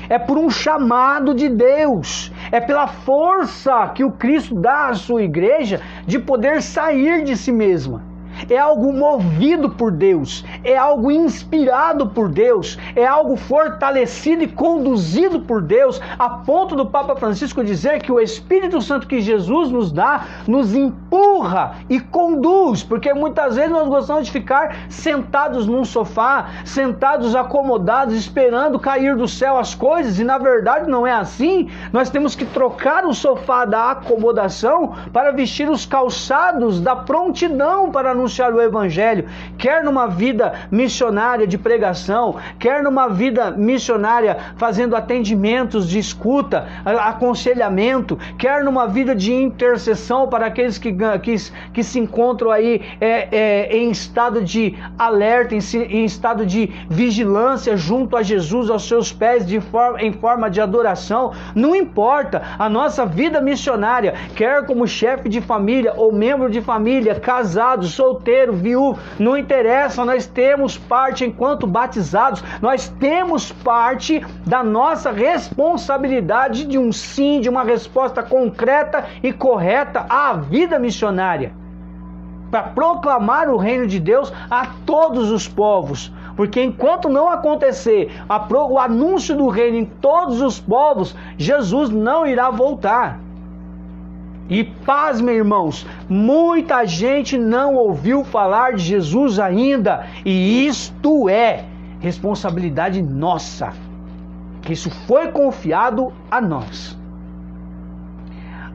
É por um chamado de Deus, é pela força que o Cristo dá à sua igreja de poder sair de si mesma. É algo movido por Deus, é algo inspirado por Deus, é algo fortalecido e conduzido por Deus, a ponto do Papa Francisco dizer que o Espírito Santo que Jesus nos dá, nos empurra e conduz, porque muitas vezes nós gostamos de ficar sentados num sofá, sentados acomodados, esperando cair do céu as coisas, e na verdade não é assim. Nós temos que trocar o sofá da acomodação para vestir os calçados da prontidão para anunciar o Evangelho, quer numa vida missionária de pregação, quer numa vida missionária fazendo atendimentos de escuta, aconselhamento, quer numa vida de intercessão para aqueles que se encontram aí em estado de alerta, em estado de vigilância junto a Jesus, aos seus pés, em forma de adoração. Não importa a nossa vida missionária, quer como chefe de família ou membro de família, casado, solteiro, viúvo, não interessa, nós temos parte enquanto batizados, nós temos parte da nossa responsabilidade de um sim, de uma resposta concreta e correta à vida missionária, para proclamar o reino de Deus a todos os povos. Porque enquanto não acontecer o anúncio do reino em todos os povos, Jesus não irá voltar. E pasmem, irmãos, muita gente não ouviu falar de Jesus ainda, e isto é responsabilidade nossa, que isso foi confiado a nós.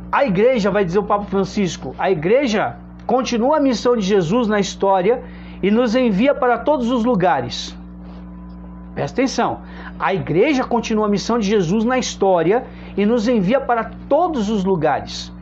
A igreja, vai dizer o Papa Francisco, a igreja continua a missão de Jesus na história e nos envia para todos os lugares. Presta atenção, a igreja continua a missão de Jesus na história e nos envia para todos os lugares,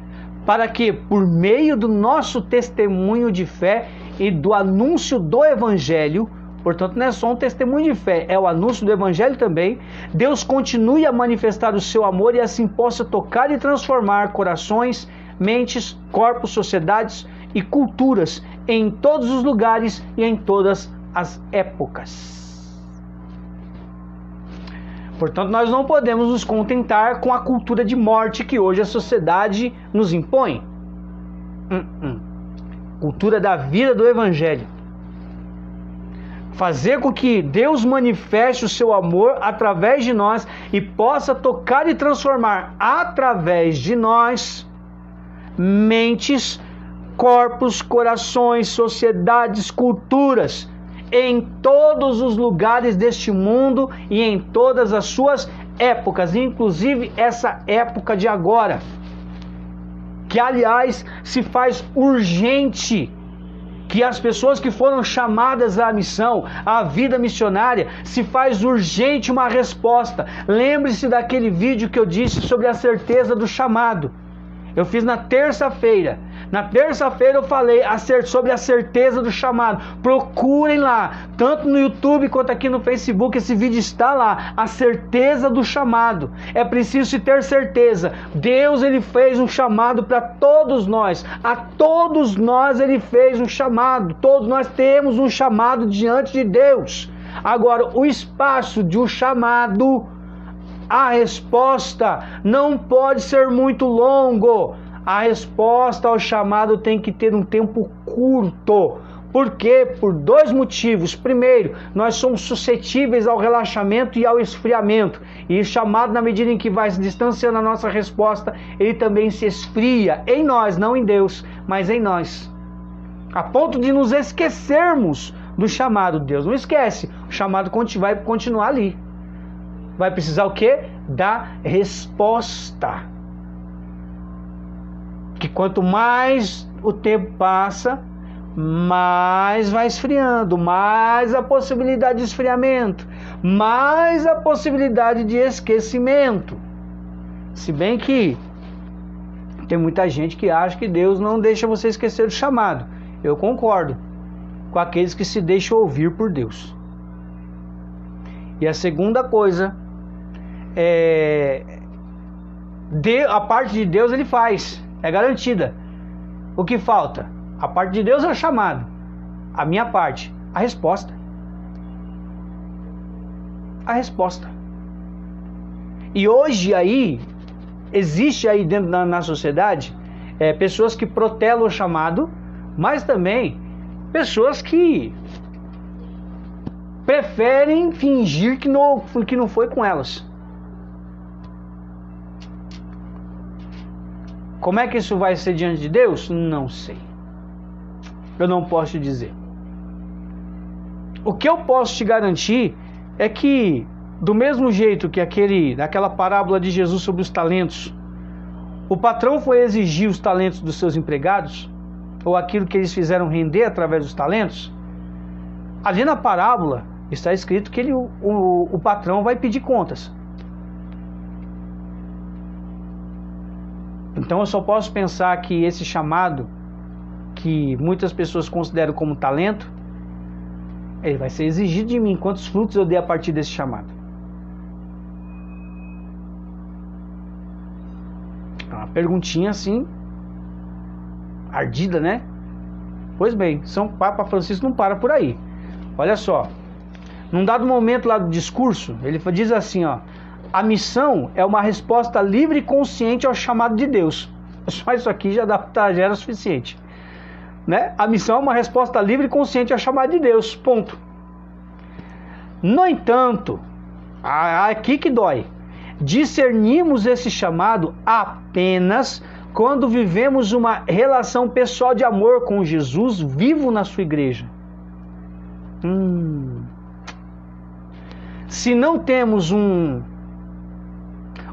para que, por meio do nosso testemunho de fé e do anúncio do Evangelho, portanto não é só um testemunho de fé, é o anúncio do Evangelho também, Deus continue a manifestar o seu amor e assim possa tocar e transformar corações, mentes, corpos, sociedades e culturas em todos os lugares e em todas as épocas. Portanto, nós não podemos nos contentar com a cultura de morte que hoje a sociedade nos impõe. Cultura da vida do Evangelho. Fazer com que Deus manifeste o seu amor através de nós e possa tocar e transformar através de nós mentes, corpos, corações, sociedades, culturas em todos os lugares deste mundo e em todas as suas épocas, inclusive essa época de agora, que aliás se faz urgente que as pessoas que foram chamadas à missão, à vida missionária, se faz urgente uma resposta. Lembre-se daquele vídeo que eu disse sobre a certeza do chamado. Eu fiz na terça-feira. Na terça-feira eu falei sobre a certeza do chamado. Procurem lá, tanto no YouTube quanto aqui no Facebook, esse vídeo está lá. A certeza do chamado. É preciso se ter certeza. Deus, Ele fez um chamado para todos nós. A todos nós Ele fez um chamado. Todos nós temos um chamado diante de Deus. Agora, o espaço de um chamado, a resposta não pode ser muito longo. A resposta ao chamado tem que ter um tempo curto. Por quê? Por dois motivos. Primeiro, nós somos suscetíveis ao relaxamento e ao esfriamento. E o chamado, na medida em que vai se distanciando a nossa resposta, ele também se esfria em nós, não em Deus, mas em nós. A ponto de nos esquecermos do chamado. Deus não esquece. O chamado vai continuar ali. Vai precisar o quê? Da resposta. Que quanto mais o tempo passa, mais vai esfriando, mais a possibilidade de esfriamento, mais a possibilidade de esquecimento. Se bem que tem muita gente que acha que Deus não deixa você esquecer do chamado. Eu concordo com aqueles que se deixam ouvir por Deus. E a segunda coisa a parte de Deus Ele faz, é garantida. O que falta? A parte de Deus é o chamado. A minha parte, a resposta. A resposta. E hoje aí, existe aí dentro na sociedade, pessoas que protelam o chamado, mas também pessoas que preferem fingir que não foi com elas. Como é que isso vai ser diante de Deus? Não sei. Eu não posso te dizer. O que eu posso te garantir é que, do mesmo jeito que naquela parábola de Jesus sobre os talentos, o patrão foi exigir os talentos dos seus empregados, ou aquilo que eles fizeram render através dos talentos, ali na parábola está escrito que o patrão vai pedir contas. Então eu só posso pensar que esse chamado, que muitas pessoas consideram como talento, ele vai ser exigido de mim. Quantos frutos eu dei a partir desse chamado? Uma perguntinha assim, ardida, né? Pois bem, São Papa Francisco não para por aí. Olha só, num dado momento lá do discurso, ele diz assim, ó: a missão é uma resposta livre e consciente ao chamado de Deus. Só isso aqui já era suficiente, né? A missão é uma resposta livre e consciente ao chamado de Deus, ponto. No entanto, aqui que dói, discernimos esse chamado apenas quando vivemos uma relação pessoal de amor com Jesus vivo na sua igreja. Se não temos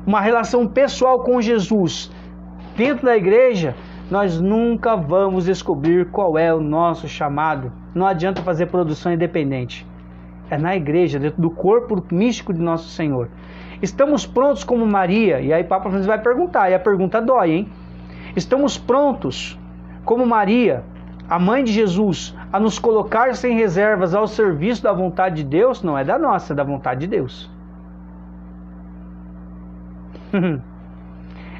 uma relação pessoal com Jesus dentro da igreja, nós nunca vamos descobrir qual é o nosso chamado. Não adianta fazer produção independente. É na igreja, dentro do corpo místico de nosso Senhor. Estamos prontos como Maria? E aí Papa Francisco vai perguntar, e a pergunta dói, hein? Estamos prontos como Maria, a mãe de Jesus, a nos colocar sem reservas ao serviço da vontade de Deus? Não é da nossa, é da vontade de Deus.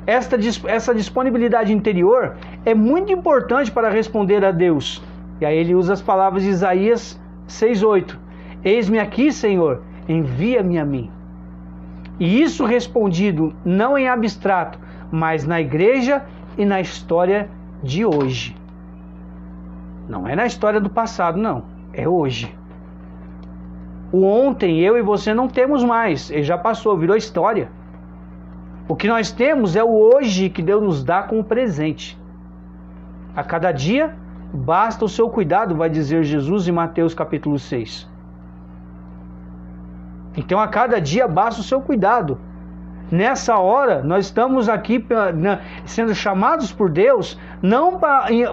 Essa disponibilidade interior é muito importante para responder a Deus. E aí ele usa as palavras de Isaías 6:8. Eis-me aqui, Senhor, envia-me a mim. E isso respondido não em abstrato, mas na igreja e na história de hoje. Não é na história do passado, não. É hoje. O ontem, eu e você não temos mais. Ele já passou, virou história. O que nós temos é o hoje que Deus nos dá como presente. A cada dia Basta o seu cuidado, vai dizer Jesus em Mateus capítulo 6. Então a cada dia basta o seu cuidado. Nessa hora, nós estamos aqui sendo chamados por Deus, não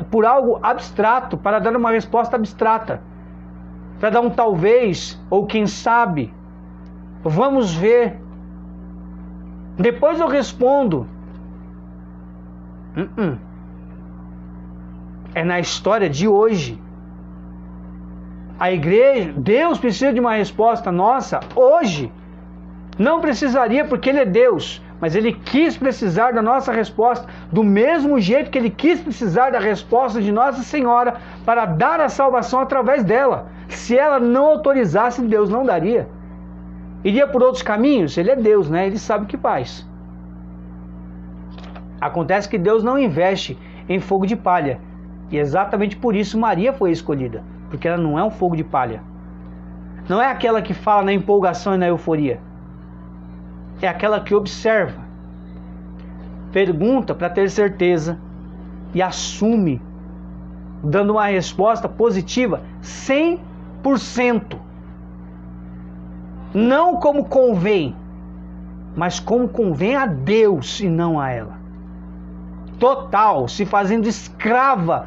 por algo abstrato, para dar uma resposta abstrata, para dar um talvez, ou quem sabe, vamos ver, depois eu respondo. É na história de hoje. A igreja, Deus precisa de uma resposta nossa hoje. Não precisaria porque Ele é Deus, mas Ele quis precisar da nossa resposta, do mesmo jeito que Ele quis precisar da resposta de Nossa Senhora para dar a salvação através dela. Se ela não autorizasse, Deus não daria. Iria por outros caminhos? Ele é Deus, né? Ele sabe o que faz. Acontece que Deus não investe em fogo de palha. E exatamente por isso Maria foi escolhida, porque ela não é um fogo de palha. Não é aquela que fala na empolgação e na euforia. É aquela que observa, pergunta para ter certeza e assume, dando uma resposta positiva 100%. Não como convém, mas como convém a Deus e não a ela. Total, se fazendo escrava,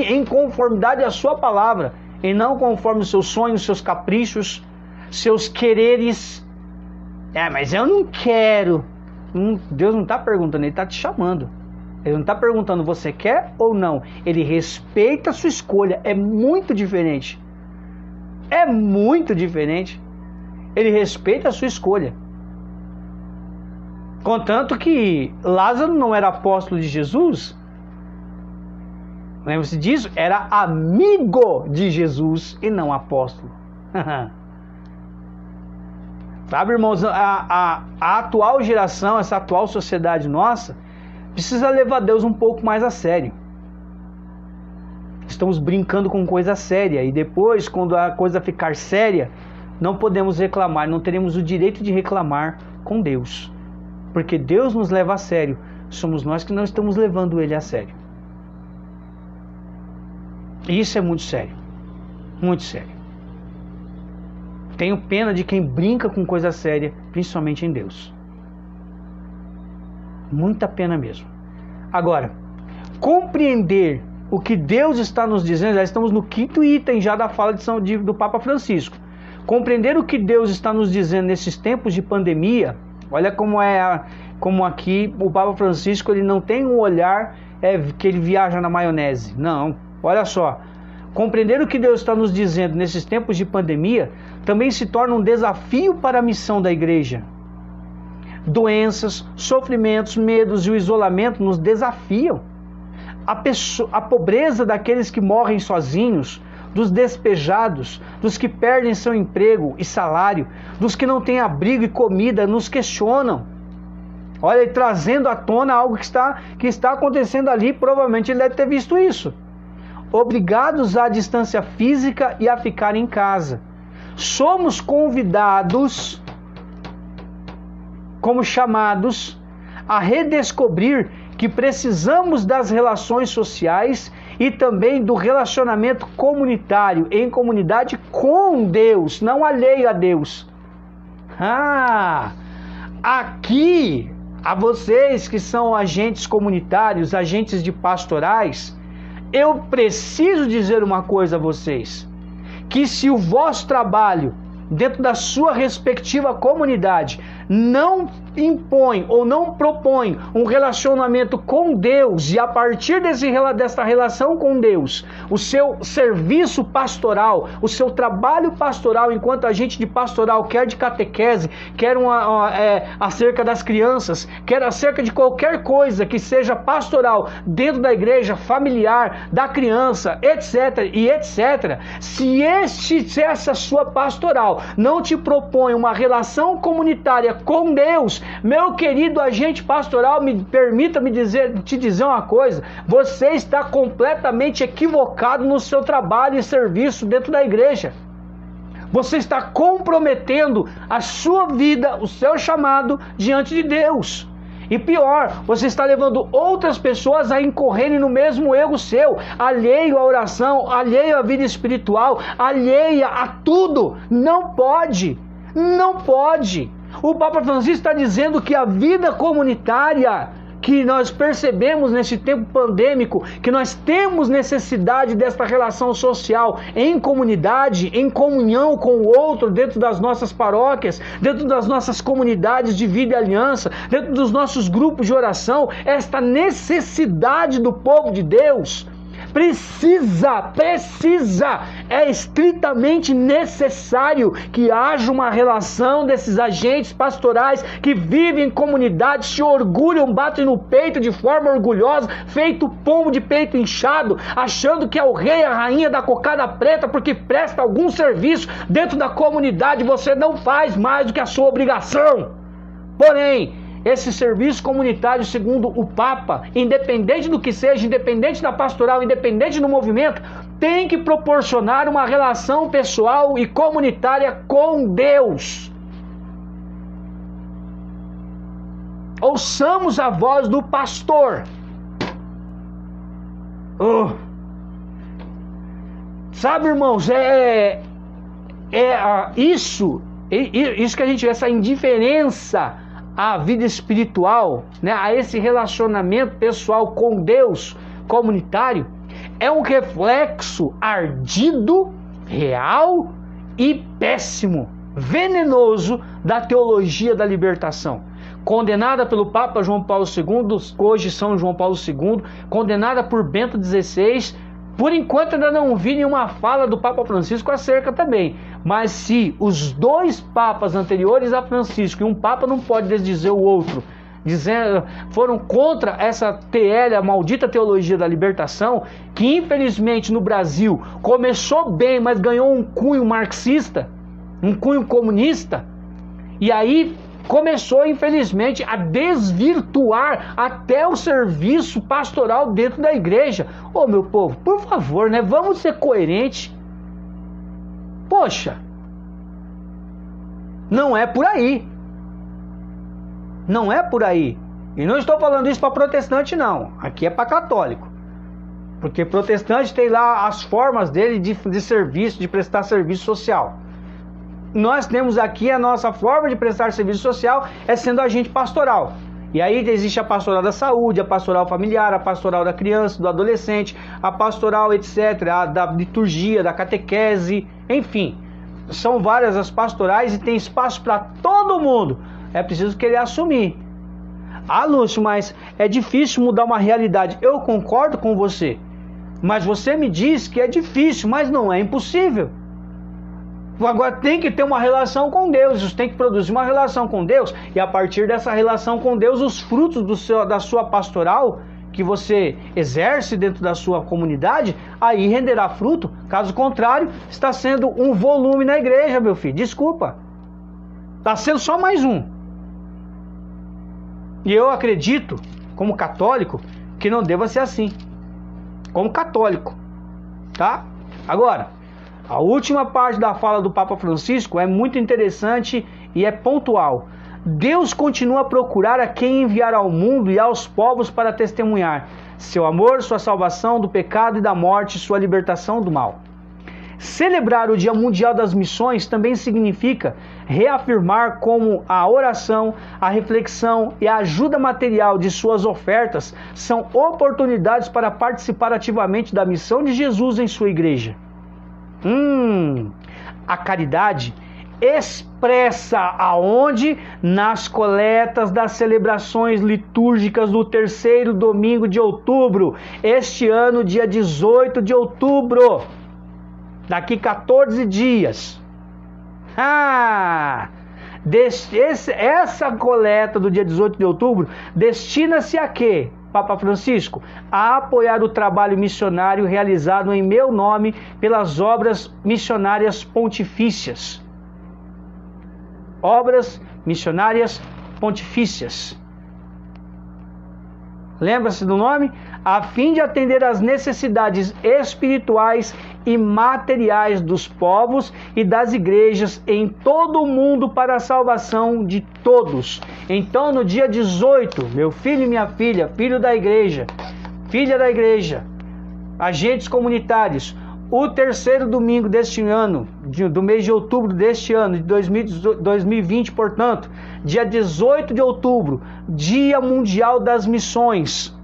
em conformidade à sua palavra, e não conforme os seus sonhos, seus caprichos, seus quereres. Mas eu não quero. Deus não está perguntando, Ele está te chamando. Ele não está perguntando você quer ou não. Ele respeita a sua escolha. É muito diferente. É muito diferente. Ele respeita a sua escolha. Contanto que Lázaro não era apóstolo de Jesus. Lembra-se disso? Era amigo de Jesus e não apóstolo. Sabe, irmãos, a atual geração, essa atual sociedade nossa, precisa levar Deus um pouco mais a sério. Estamos brincando com coisa séria, e depois, quando a coisa ficar séria, não podemos reclamar, não teremos o direito de reclamar com Deus. Porque Deus nos leva a sério, somos nós que não estamos levando Ele a sério. E isso é muito sério, muito sério. Tenho pena de quem brinca com coisa séria, principalmente em Deus. Muita pena mesmo. Agora, compreender o que Deus está nos dizendo, já estamos no 5º item já da fala do Papa Francisco. Compreender o que Deus está nos dizendo nesses tempos de pandemia, olha como aqui o Papa Francisco ele não tem um olhar que ele viaja na maionese. Não, olha só. Compreender o que Deus está nos dizendo nesses tempos de pandemia também se torna um desafio para a missão da igreja. Doenças, sofrimentos, medos e o isolamento nos desafiam. A pobreza daqueles que morrem sozinhos, dos despejados, dos que perdem seu emprego e salário, dos que não têm abrigo e comida, nos questionam. Olha, ele trazendo à tona algo que está acontecendo ali, provavelmente ele deve ter visto isso. Obrigados à distância física e a ficar em casa. Somos convidados, como chamados, a redescobrir que precisamos das relações sociais e também do relacionamento comunitário, em comunidade com Deus, não alheio a Deus. Aqui, a vocês que são agentes comunitários, agentes de pastorais, eu preciso dizer uma coisa a vocês, que se o vosso trabalho, dentro da sua respectiva comunidade, não impõe ou não propõe um relacionamento com Deus, e a partir dessa relação com Deus, o seu serviço pastoral, o seu trabalho pastoral enquanto agente de pastoral, quer de catequese, quer acerca das crianças, quer acerca de qualquer coisa que seja pastoral dentro da igreja, familiar, da criança, etc. e etc. Se essa sua pastoral não te propõe uma relação comunitária com Deus, meu querido agente pastoral, permita-me te dizer uma coisa: você está completamente equivocado no seu trabalho e serviço dentro da igreja. Você está comprometendo a sua vida, o seu chamado diante de Deus. E pior, você está levando outras pessoas a incorrerem no mesmo erro seu, alheio à oração, alheio à vida espiritual, alheia a tudo. Não pode, não pode. O Papa Francisco está dizendo que a vida comunitária que nós percebemos nesse tempo pandêmico, que nós temos necessidade desta relação social em comunidade, em comunhão com o outro, dentro das nossas paróquias, dentro das nossas comunidades de vida e aliança, dentro dos nossos grupos de oração, esta necessidade do povo de Deus precisa, é estritamente necessário que haja uma relação desses agentes pastorais que vivem em comunidade, se orgulham, batem no peito de forma orgulhosa, feito pombo de peito inchado, achando que é o rei, a rainha da cocada preta, porque presta algum serviço dentro da comunidade. Você não faz mais do que a sua obrigação. Porém, esse serviço comunitário, segundo o Papa, independente do que seja, independente da pastoral, independente do movimento, tem que proporcionar uma relação pessoal e comunitária com Deus. Ouçamos a voz do pastor. Sabe, irmãos, isso que a gente vê, essa indiferença à vida espiritual, né, a esse relacionamento pessoal com Deus comunitário, é um reflexo ardido, real e péssimo, venenoso da teologia da libertação, condenada pelo Papa João Paulo II, hoje São João Paulo II, condenada por Bento XVI. Por enquanto ainda não vi nenhuma fala do Papa Francisco acerca também. Mas se os dois papas anteriores a Francisco, e um papa não pode desdizer o outro, foram contra essa TL, a maldita teologia da libertação, que infelizmente no Brasil começou bem, mas ganhou um cunho marxista, um cunho comunista, e aí começou, infelizmente, a desvirtuar até o serviço pastoral dentro da igreja. Ô, meu povo, por favor, né? Vamos ser coerentes. Poxa, não é por aí. Não é por aí. E não estou falando isso para protestante, não. Aqui é para católico. Porque protestante tem lá as formas dele de serviço, de prestar serviço social. Nós temos aqui a nossa forma de prestar serviço social é sendo agente pastoral. E aí existe a pastoral da saúde, a pastoral familiar, a pastoral da criança, do adolescente, a pastoral, etc., da liturgia, da catequese, enfim. São várias as pastorais e tem espaço para todo mundo. É preciso querer assumir. Ah, Lúcio, mas é difícil mudar uma realidade. Eu concordo com você. Mas você me diz que é difícil, mas não é impossível. Agora tem que ter uma relação com Deus, você tem que produzir uma relação com Deus, e a partir dessa relação com Deus, os frutos da sua pastoral, que você exerce dentro da sua comunidade, aí renderá fruto. Caso contrário, está sendo um volume na igreja, meu filho, desculpa. Está sendo só mais um. E eu acredito, como católico, que não deva ser assim. Como católico, tá? Agora, a última parte da fala do Papa Francisco é muito interessante e é pontual. Deus continua a procurar a quem enviar ao mundo e aos povos para testemunhar seu amor, sua salvação do pecado e da morte, sua libertação do mal. Celebrar o Dia Mundial das Missões também significa reafirmar como a oração, a reflexão e a ajuda material de suas ofertas são oportunidades para participar ativamente da missão de Jesus em sua igreja. A caridade expressa aonde? Nas coletas das celebrações litúrgicas do terceiro domingo de outubro, este ano, dia 18 de outubro, daqui 14 dias. Essa coleta do dia 18 de outubro destina-se a quê? Papa Francisco, a apoiar o trabalho missionário realizado em meu nome pelas obras missionárias pontifícias. Obras missionárias pontifícias. Lembra-se do nome? A fim de atender às necessidades espirituais e materiais dos povos e das igrejas em todo o mundo para a salvação de todos. Então, no dia 18, meu filho e minha filha, filho da igreja, filha da igreja, agentes comunitários, o terceiro domingo deste ano, do mês de outubro deste ano, de 2020, portanto, dia 18 de outubro, Dia Mundial das Missões.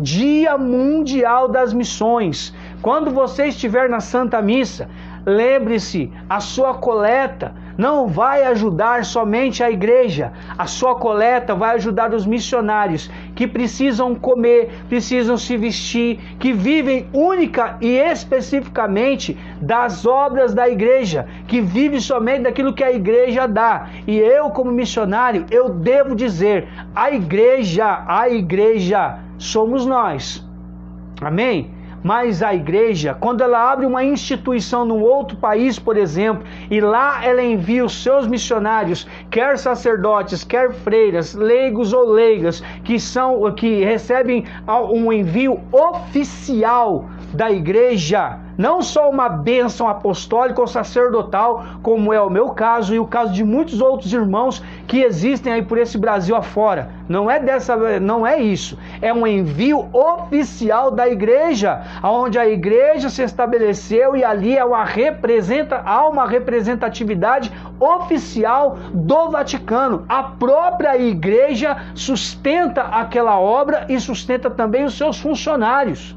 Dia Mundial das Missões. Quando você estiver na Santa Missa, lembre-se, a sua coleta não vai ajudar somente a igreja, a sua coleta vai ajudar os missionários que precisam comer, precisam se vestir, que vivem única e especificamente das obras da igreja, que vivem somente daquilo que a igreja dá. E eu, como missionário, eu devo dizer, a igreja somos nós. Amém? Mas a igreja, quando ela abre uma instituição num outro país, por exemplo, e lá ela envia os seus missionários, quer sacerdotes, quer freiras, leigos ou leigas, que recebem um envio oficial da igreja, não só uma bênção apostólica ou sacerdotal, como é o meu caso e o caso de muitos outros irmãos que existem aí por esse Brasil afora. Não é isso. É um envio oficial da igreja, onde a igreja se estabeleceu e ali há uma representatividade oficial do Vaticano. A própria igreja sustenta aquela obra e sustenta também os seus funcionários.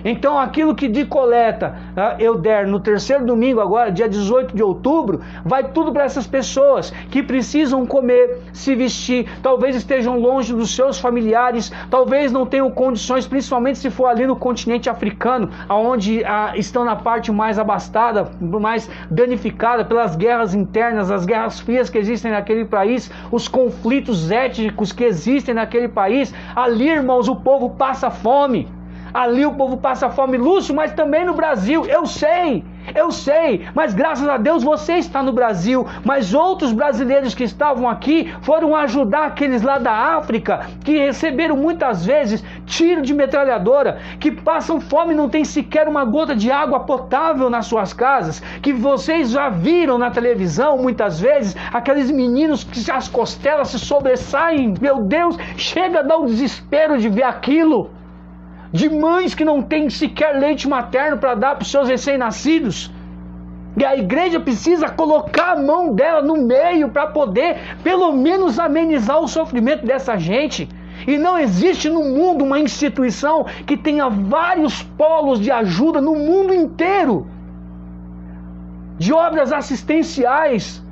Então aquilo que de coleta eu der no terceiro domingo agora, dia 18 de outubro, vai tudo para essas pessoas que precisam comer, se vestir, talvez estejam longe dos seus familiares, talvez não tenham condições, principalmente se for ali no continente africano, onde estão na parte mais abastada, mais danificada pelas guerras internas, as guerras frias que existem naquele país, os conflitos étnicos que existem naquele país. Ali, irmãos, o povo passa fome. Ali o povo passa fome, Lúcio, mas também no Brasil. Eu sei, mas graças a Deus você está no Brasil. Mas outros brasileiros que estavam aqui foram ajudar aqueles lá da África, que receberam muitas vezes tiro de metralhadora, que passam fome e não tem sequer uma gota de água potável nas suas casas, que vocês já viram na televisão muitas vezes, aqueles meninos que as costelas se sobressaem. Meu Deus, chega a dar um desespero de ver aquilo. De mães que não têm sequer leite materno para dar para os seus recém-nascidos. E a igreja precisa colocar a mão dela no meio para poder, pelo menos, amenizar o sofrimento dessa gente. E não existe no mundo uma instituição que tenha vários polos de ajuda no mundo inteiro. De obras assistenciais.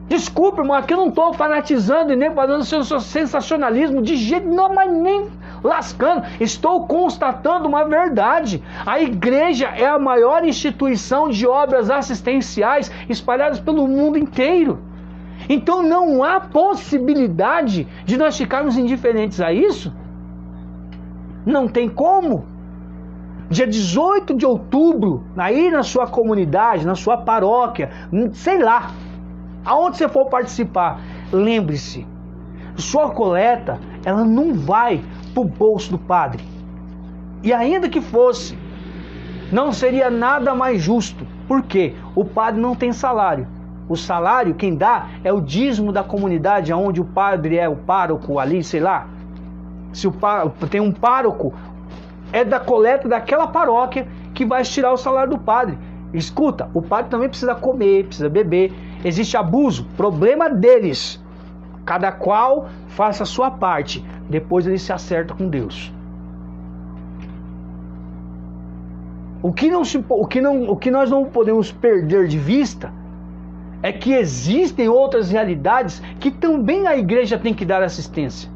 Desculpe, irmão, aqui eu não estou fanatizando e nem fazendo seu sensacionalismo de jeito não, mas nem lascando. Estou constatando uma verdade. A igreja é a maior instituição de obras assistenciais espalhadas pelo mundo inteiro. Então não há possibilidade de nós ficarmos indiferentes a isso. Não tem como. Dia 18 de outubro, aí na sua comunidade, na sua paróquia, sei lá, aonde você for participar, lembre-se, sua coleta, ela não vai para o bolso do padre. E ainda que fosse, não seria nada mais justo. Por quê? O padre não tem salário. O salário, quem dá, é o dízimo da comunidade, onde o padre é o pároco ali, sei lá. Se tem um pároco, é da coleta daquela paróquia que vai tirar o salário do padre. Escuta, o padre também precisa comer, precisa beber. Existe abuso, problema deles. Cada qual faça a sua parte. Depois ele se acerta com Deus. O que nós não podemos perder de vista é que existem outras realidades que também a igreja tem que dar assistência.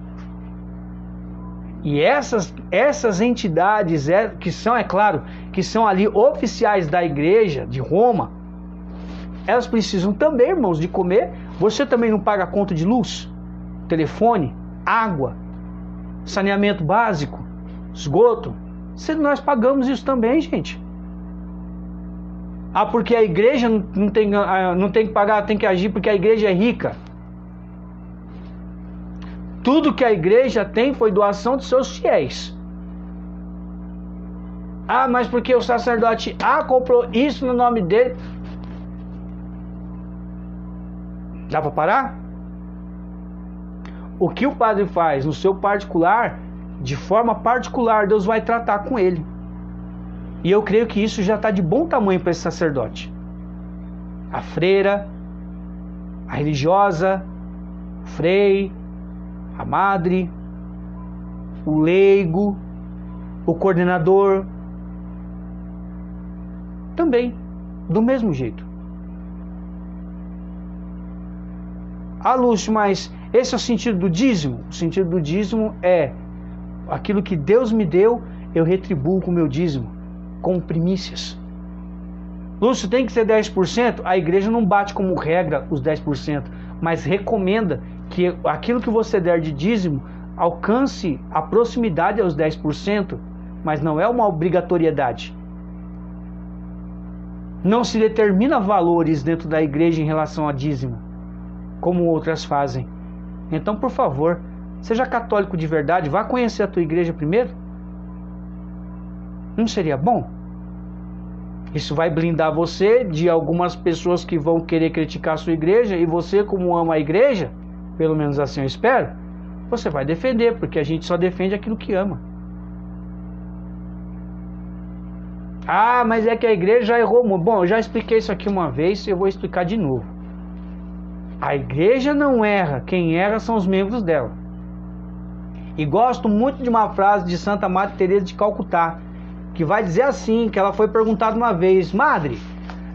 E essas entidades que são, é claro, que são ali oficiais da igreja de Roma, elas precisam também, irmãos, de comer. Você também não paga conta de luz, telefone, água, saneamento básico, esgoto? Nós pagamos isso também, gente. Porque a igreja não tem que pagar, tem que agir porque a igreja é rica. Tudo que a igreja tem foi doação de seus fiéis. Ah, mas porque o sacerdote comprou isso no nome dele. Dá para parar? O que o padre faz no seu particular, de forma particular, Deus vai tratar com ele. E eu creio que isso já está de bom tamanho para esse sacerdote. A freira, a religiosa, o frei, a madre, o leigo, o coordenador, também, do mesmo jeito. Ah, Lúcio, mas esse é o sentido do dízimo? O sentido do dízimo é aquilo que Deus me deu, eu retribuo com o meu dízimo, com primícias. Lúcio, tem que ser 10%? A igreja não bate como regra os 10%, mas recomenda que aquilo que você der de dízimo alcance a proximidade aos 10%, mas não é uma obrigatoriedade. Não se determina valores dentro da igreja em relação a dízimo, como outras fazem. Então, por favor, seja católico de verdade, vá conhecer a tua igreja primeiro. Não seria bom? Isso vai blindar você de algumas pessoas que vão querer criticar a sua igreja, e você, como ama a igreja, pelo menos assim eu espero, você vai defender, porque a gente só defende aquilo que ama. Ah, mas é que a igreja já errou muito. Bom, eu já expliquei isso aqui uma vez e eu vou explicar de novo. A igreja não erra, quem erra são os membros dela. E gosto muito de uma frase de Santa Madre Teresa de Calcutá, que vai dizer assim, que ela foi perguntada uma vez: Madre,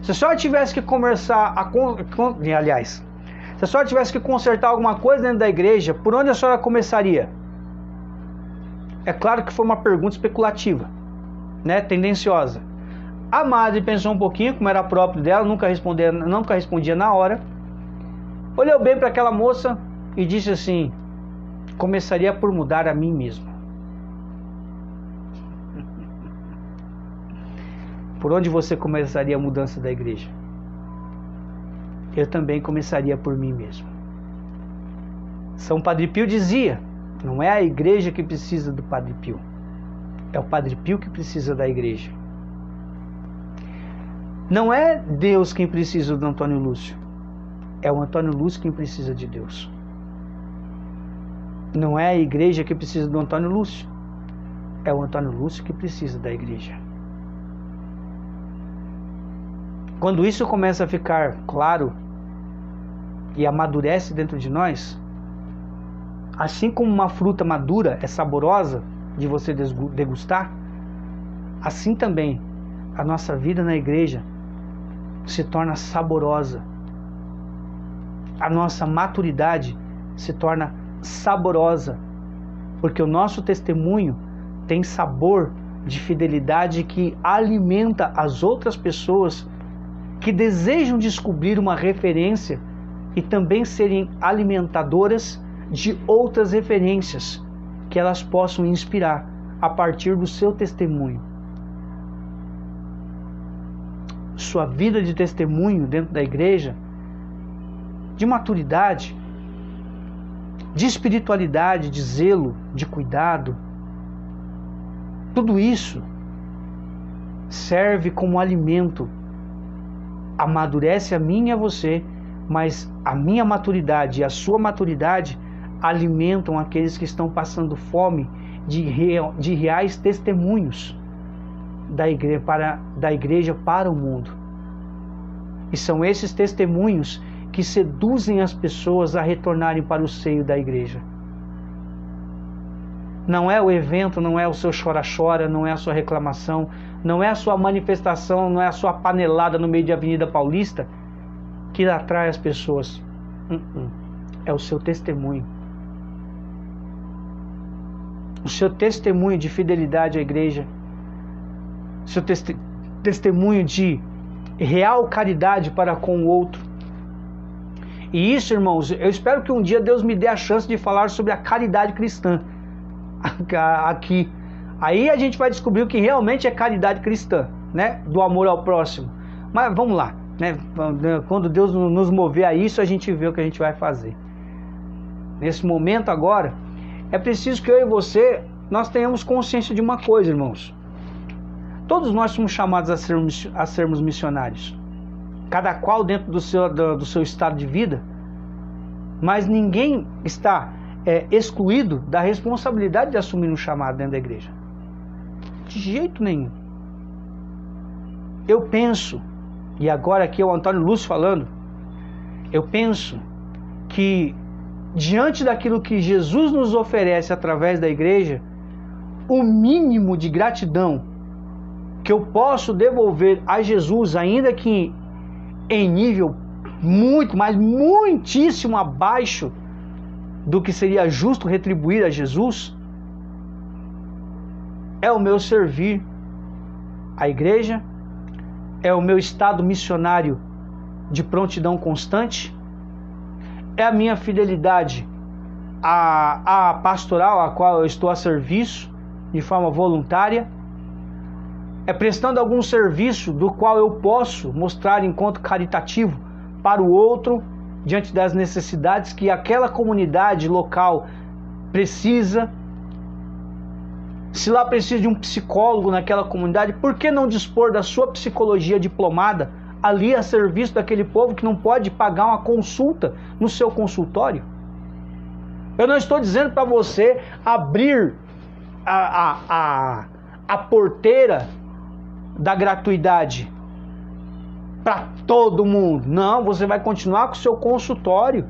se a senhora tivesse que começar se a senhora tivesse que consertar alguma coisa dentro da igreja, por onde a senhora começaria? É claro que foi uma pergunta especulativa, né, tendenciosa. A madre pensou um pouquinho, como era próprio dela, nunca respondia na hora. Olhou bem para aquela moça e disse assim: começaria por mudar a mim mesmo. Por onde você começaria a mudança da igreja? Eu também começaria por mim mesmo. São Padre Pio dizia: não é a igreja que precisa do Padre Pio, é o Padre Pio que precisa da igreja. Não é Deus quem precisa do Antônio Lúcio, é o Antônio Lúcio quem precisa de Deus. Não é a igreja que precisa do Antônio Lúcio, é o Antônio Lúcio que precisa da igreja. Quando isso começa a ficar claro e amadurece dentro de nós, assim como uma fruta madura é saborosa de você degustar, assim também a nossa vida na igreja se torna saborosa. A nossa maturidade se torna saborosa, porque o nosso testemunho tem sabor de fidelidade que alimenta as outras pessoas que desejam descobrir uma referência e também serem alimentadoras de outras referências que elas possam inspirar a partir do seu testemunho. Sua vida de testemunho dentro da igreja, de maturidade, de espiritualidade, de zelo, de cuidado, tudo isso serve como alimento, amadurece a mim e a você, mas a minha maturidade e a sua maturidade alimentam aqueles que estão passando fome de reais testemunhos da igreja para o mundo. E são esses testemunhos que seduzem as pessoas a retornarem para o seio da igreja. Não é o evento, não é o seu chora-chora, não é a sua reclamação, não é a sua manifestação, não é a sua panelada no meio de Avenida Paulista que atrai as pessoas. É o seu testemunho. O seu testemunho de fidelidade à igreja, o seu testemunho de real caridade para com o outro. E isso, irmãos, eu espero que um dia Deus me dê a chance de falar sobre a caridade cristã aqui. Aí a gente vai descobrir o que realmente é caridade cristã, né? Do amor ao próximo. Mas vamos lá, né? Quando Deus nos mover a isso, a gente vê o que a gente vai fazer. Nesse momento agora, é preciso que eu e você, nós tenhamos consciência de uma coisa, irmãos. Todos nós somos chamados a sermos missionários. Cada qual dentro do seu estado de vida. Mas ninguém está excluído da responsabilidade de assumir um chamado dentro da igreja. De jeito nenhum. Eu penso, e agora aqui é o Antônio Lúcio falando, eu penso que diante daquilo que Jesus nos oferece através da igreja, o mínimo de gratidão que eu posso devolver a Jesus, ainda que em nível muito, mas muitíssimo abaixo do que seria justo retribuir a Jesus, é o meu servir à igreja, é o meu estado missionário de prontidão constante, é a minha fidelidade à pastoral a qual eu estou a serviço de forma voluntária, é prestando algum serviço do qual eu posso mostrar enquanto caritativo para o outro, diante das necessidades que aquela comunidade local precisa. Se lá precisa de um psicólogo naquela comunidade, por que não dispor da sua psicologia diplomada ali a serviço daquele povo que não pode pagar uma consulta no seu consultório? Eu não estou dizendo para você abrir a porteira da gratuidade para todo mundo. Não, você vai continuar com o seu consultório,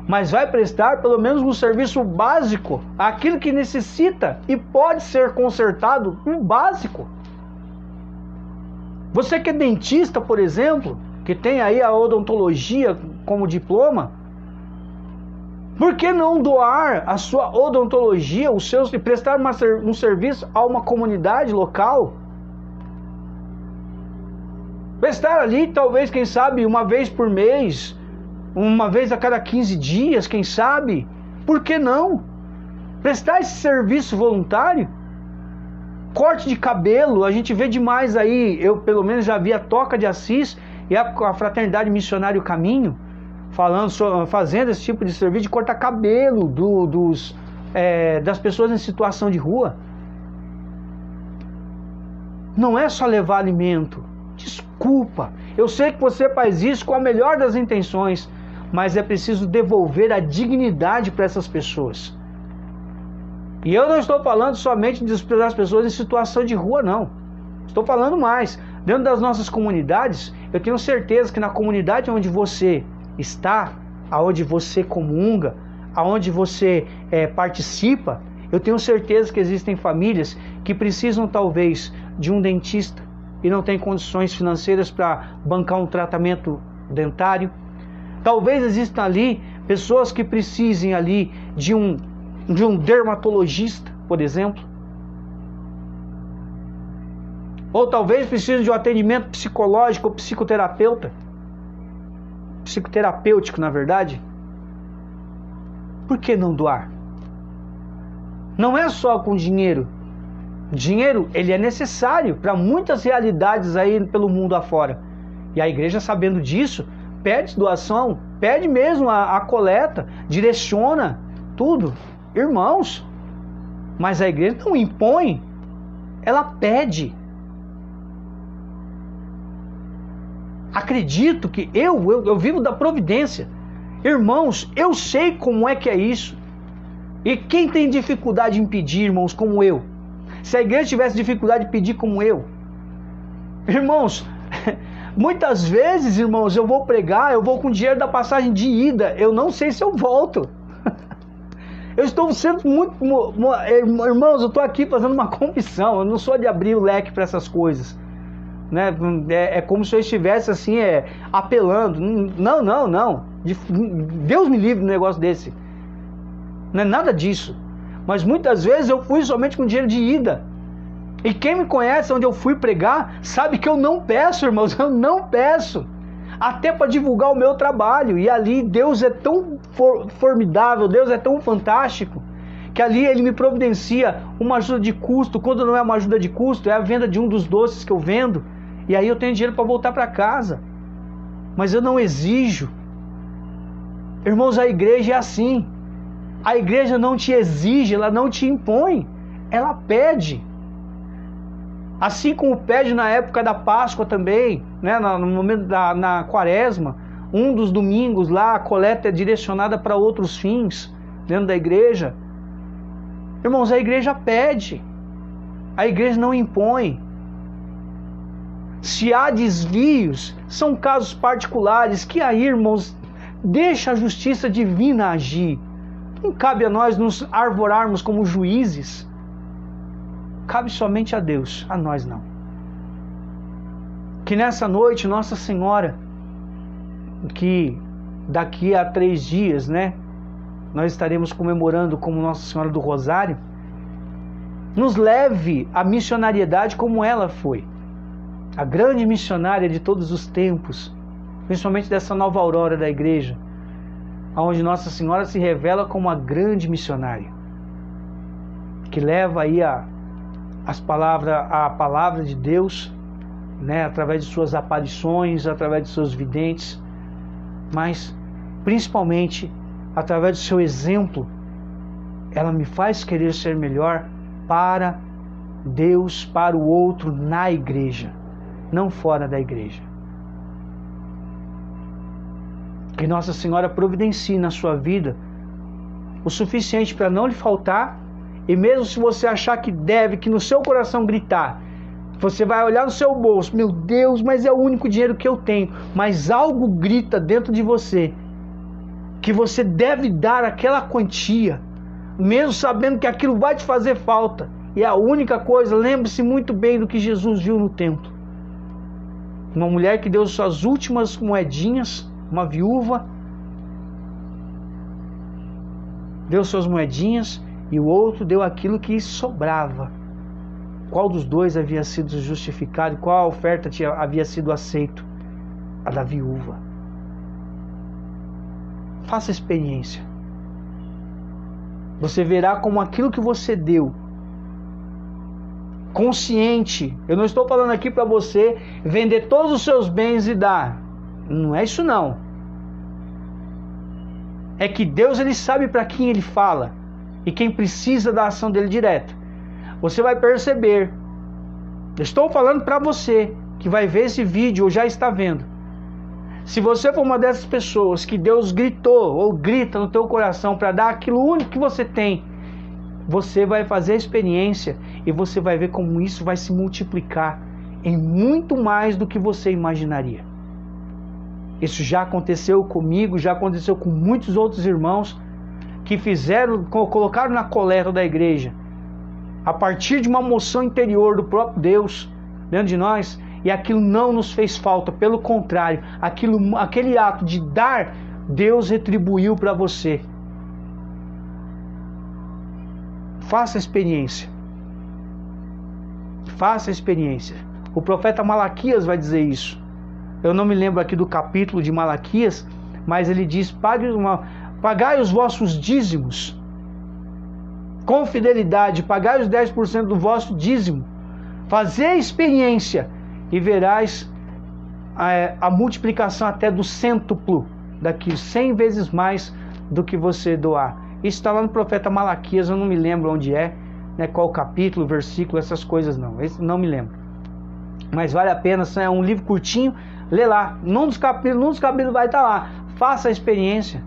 mas vai prestar pelo menos um serviço básico, aquilo que necessita e pode ser consertado, um básico. Você que é dentista, por exemplo, que tem aí a odontologia como diploma, por que não doar a sua odontologia, e prestar um serviço a uma comunidade local? Prestar ali, talvez, quem sabe, uma vez por mês, uma vez a cada 15 dias, quem sabe? Por que não? Prestar esse serviço voluntário? Corte de cabelo, a gente vê demais aí, eu pelo menos já vi a Toca de Assis e a Fraternidade Missionário Caminho, fazendo esse tipo de serviço de cortar cabelo das pessoas em situação de rua. Não é só levar alimento. Desculpa, eu sei que você faz isso com a melhor das intenções, mas é preciso devolver a dignidade para essas pessoas. E eu não estou falando somente das pessoas em situação de rua, não. Estou falando mais. Dentro das nossas comunidades, eu tenho certeza que na comunidade onde você está, aonde você comunga, aonde você participa, eu tenho certeza que existem famílias que precisam talvez de um dentista e não tem condições financeiras para bancar um tratamento dentário. Talvez existam ali pessoas que precisem ali de um dermatologista, por exemplo. Ou talvez precisem de um atendimento psicológico ou psicoterapêutico, na verdade. Por que não doar? Não é só com dinheiro. Dinheiro, ele é necessário para muitas realidades aí pelo mundo afora. E a igreja, sabendo disso, pede doação, pede mesmo a coleta, direciona tudo. Irmãos, mas a igreja não impõe, ela pede. Acredito que eu vivo da providência. Irmãos, eu sei como é que é isso. E quem tem dificuldade em pedir, irmãos, como eu? Se a igreja tivesse dificuldade de pedir como eu, irmãos, muitas vezes, irmãos, eu vou pregar, eu vou com dinheiro da passagem de ida, eu não sei se eu volto. Eu estou sendo muito... Irmãos, eu estou aqui fazendo uma confissão, eu não sou de abrir o leque para essas coisas. Né? É como se eu estivesse assim, apelando. Não. Deus me livre de um negócio desse. Não é nada disso. Mas muitas vezes eu fui somente com dinheiro de ida. E quem me conhece onde eu fui pregar, sabe que eu não peço, irmãos, eu não peço. Até para divulgar o meu trabalho. E ali Deus é tão formidável, Deus é tão fantástico, que ali Ele me providencia uma ajuda de custo. Quando não é uma ajuda de custo, é a venda de um dos doces que eu vendo. E aí eu tenho dinheiro para voltar para casa. Mas eu não exijo. Irmãos, a igreja é assim. A igreja não te exige, ela não te impõe, ela pede. Assim como pede na época da Páscoa também, né? No momento na Quaresma, um dos domingos lá, a coleta é direcionada para outros fins dentro da igreja. Irmãos, a igreja pede, a igreja não impõe. Se há desvios, são casos particulares que aí, irmãos, deixa a justiça divina agir. Não cabe a nós nos arvorarmos como juízes. Cabe somente a Deus, a nós não. Que nessa noite Nossa Senhora, que daqui a 3 dias, né, nós estaremos comemorando como Nossa Senhora do Rosário, nos leve à missionariedade como ela foi. A grande missionária de todos os tempos, principalmente dessa nova aurora da igreja, onde Nossa Senhora se revela como a grande missionária, que leva aí a palavra de Deus, né, através de suas aparições, através de seus videntes, mas principalmente através do seu exemplo, ela me faz querer ser melhor para Deus, para o outro, na igreja, não fora da igreja. Que Nossa Senhora providencie na sua vida o suficiente para não lhe faltar, e mesmo se você achar que deve, que no seu coração gritar, você vai olhar no seu bolso, meu Deus, mas é o único dinheiro que eu tenho, mas algo grita dentro de você, que você deve dar aquela quantia, mesmo sabendo que aquilo vai te fazer falta, e a única coisa, lembre-se muito bem do que Jesus viu no templo. Uma mulher que deu suas últimas moedinhas, uma viúva, deu suas moedinhas, e o outro deu aquilo que sobrava. Qual dos dois havia sido justificado? Qual a oferta havia sido aceita? A da viúva. Faça a experiência. Você verá como aquilo que você deu, consciente. Eu não estou falando aqui para você vender todos os seus bens e dar. Não é isso não. É que Deus, ele sabe para quem ele fala e quem precisa da ação dele direta. Você vai perceber. Eu estou falando para você que vai ver esse vídeo ou já está vendo. Se você for uma dessas pessoas que Deus gritou ou grita no teu coração para dar aquilo único que você tem, você vai fazer a experiência e você vai ver como isso vai se multiplicar em muito mais do que você imaginaria. Isso já aconteceu comigo, já aconteceu com muitos outros irmãos que colocaram na coleta da igreja, a partir de uma moção interior do próprio Deus dentro de nós, e aquilo não nos fez falta, pelo contrário, aquele ato de dar, Deus retribuiu para você. Faça a experiência. Faça a experiência. O profeta Malaquias vai dizer isso. Eu não me lembro aqui do capítulo de Malaquias, mas ele diz: pagai os vossos dízimos com fidelidade, pagai os 10% do vosso dízimo, fazei a experiência e verás a multiplicação até do cêntuplo daquilo, 100 vezes mais do que você doar. Isso está lá no profeta Malaquias, eu não me lembro onde é, né, qual capítulo, versículo, essas coisas não, esse não me lembro. Mas vale a pena, é um livro curtinho, lê lá, num dos capítulos vai estar lá, faça a experiência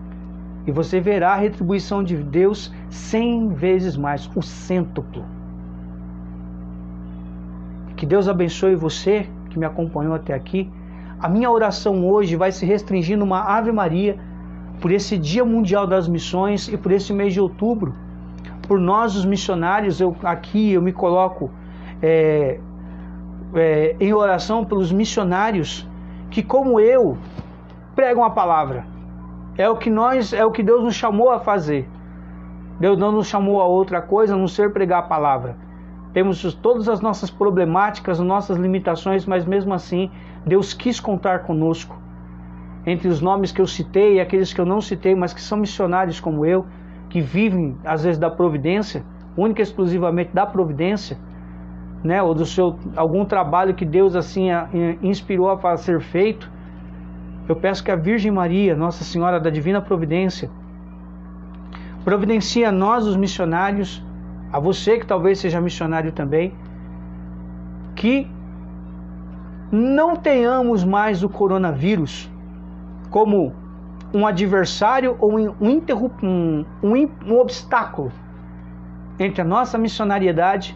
e você verá a retribuição de Deus 100 vezes mais, o cêntuplo. Que Deus abençoe você que me acompanhou até aqui. A minha oração hoje vai se restringir numa Ave Maria por esse Dia Mundial das Missões e por esse mês de outubro. Por nós os missionários, eu me coloco em oração pelos missionários que, como eu, pregam a palavra. É o que Deus nos chamou a fazer. Deus não nos chamou a outra coisa a não ser pregar a palavra. Temos todas as nossas problemáticas, nossas limitações, mas mesmo assim, Deus quis contar conosco. Entre os nomes que eu citei e aqueles que eu não citei, mas que são missionários como eu, que vivem às vezes da providência, única e exclusivamente da providência, né, ou algum trabalho que Deus assim inspirou a ser feito, eu peço que a Virgem Maria, Nossa Senhora da Divina Providência, Providencia a nós, os missionários, a você que talvez seja missionário também, que não tenhamos mais o coronavírus como um adversário ou um obstáculo entre a nossa missionariedade,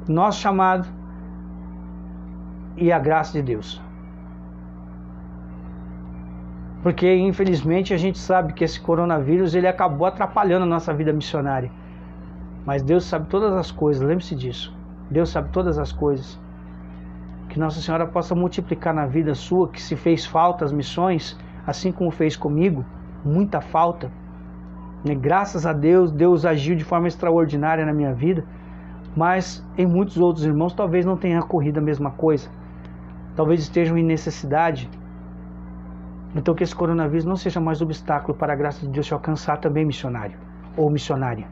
nosso chamado e a graça de Deus. Porque infelizmente a gente sabe que esse coronavírus ele acabou atrapalhando a nossa vida missionária. Mas Deus sabe todas as coisas, lembre-se disso. Deus sabe todas as coisas. Que Nossa Senhora possa multiplicar na vida sua, que se fez falta as missões, assim como fez comigo, muita falta. Graças a Deus, Deus agiu de forma extraordinária na minha vida, mas em muitos outros irmãos talvez não tenha ocorrido a mesma coisa. Talvez estejam em necessidade. Então que esse coronavírus não seja mais obstáculo para a graça de Deus te alcançar também, missionário ou missionária.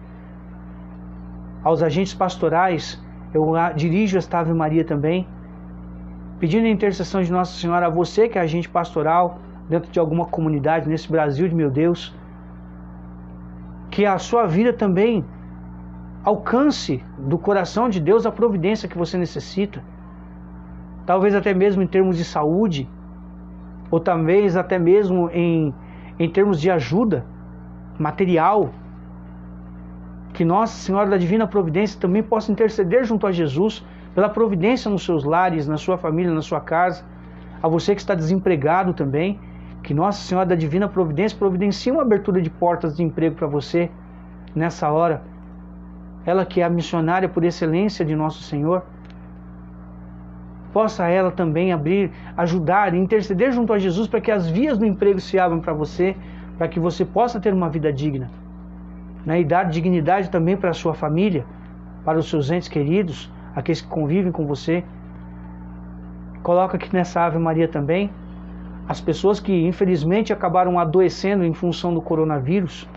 Aos agentes pastorais, eu dirijo esta Ave Maria também, pedindo a intercessão de Nossa Senhora a você que é agente pastoral dentro de alguma comunidade nesse Brasil de meu Deus, que a sua vida também alcance do coração de Deus a providência que você necessita, talvez até mesmo em termos de saúde, ou talvez até mesmo em termos de ajuda material, que Nossa Senhora da Divina Providência também possa interceder junto a Jesus pela providência nos seus lares, na sua família, na sua casa. A você que está desempregado também, que Nossa Senhora da Divina Providência providencie uma abertura de portas de emprego para você nessa hora. Ela que é a missionária por excelência de Nosso Senhor, possa ela também abrir, ajudar, interceder junto a Jesus para que as vias do emprego se abram para você, para que você possa ter uma vida digna, né? E dar dignidade também para a sua família, para os seus entes queridos, aqueles que convivem com você. Coloca aqui nessa Ave Maria também as pessoas que infelizmente acabaram adoecendo em função do coronavírus,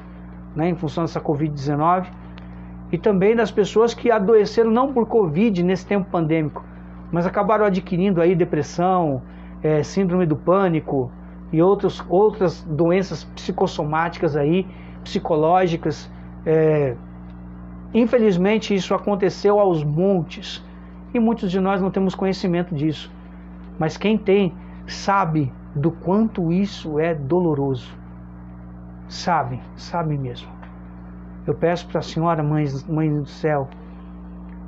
né? Em função dessa Covid-19, e também das pessoas que adoeceram não por Covid nesse tempo pandêmico, mas acabaram adquirindo aí depressão, síndrome do pânico e outras doenças psicossomáticas aí, psicológicas. Infelizmente isso aconteceu aos montes e muitos de nós não temos conhecimento disso, mas quem tem sabe do quanto isso é doloroso, sabe mesmo. Eu peço para a Senhora, Mãe do Céu,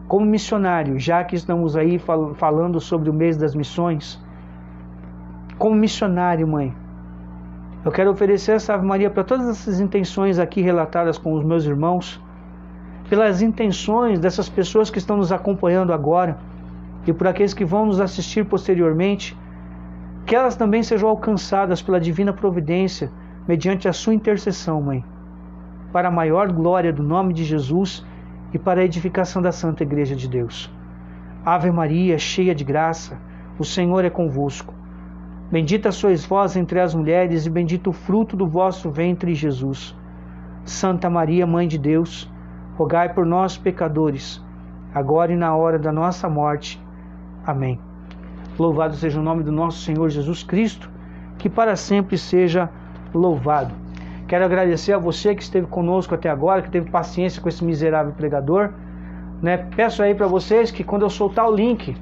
como missionário, já que estamos aí falando sobre o mês das missões, como missionário, Mãe, eu quero oferecer essa Ave Maria para todas essas intenções aqui relatadas com os meus irmãos, pelas intenções dessas pessoas que estão nos acompanhando agora e por aqueles que vão nos assistir posteriormente, que elas também sejam alcançadas pela divina providência mediante a sua intercessão, Mãe, para a maior glória do nome de Jesus e para a edificação da Santa Igreja de Deus. Ave Maria, cheia de graça, o Senhor é convosco. Bendita sois vós entre as mulheres e bendito o fruto do vosso ventre, Jesus. Santa Maria, Mãe de Deus, rogai por nós, pecadores, agora e na hora da nossa morte. Amém. Louvado seja o nome do nosso Senhor Jesus Cristo, que para sempre seja louvado. Quero agradecer a você que esteve conosco até agora, que teve paciência com esse miserável pregador, né? Peço aí para vocês que quando eu soltar o link,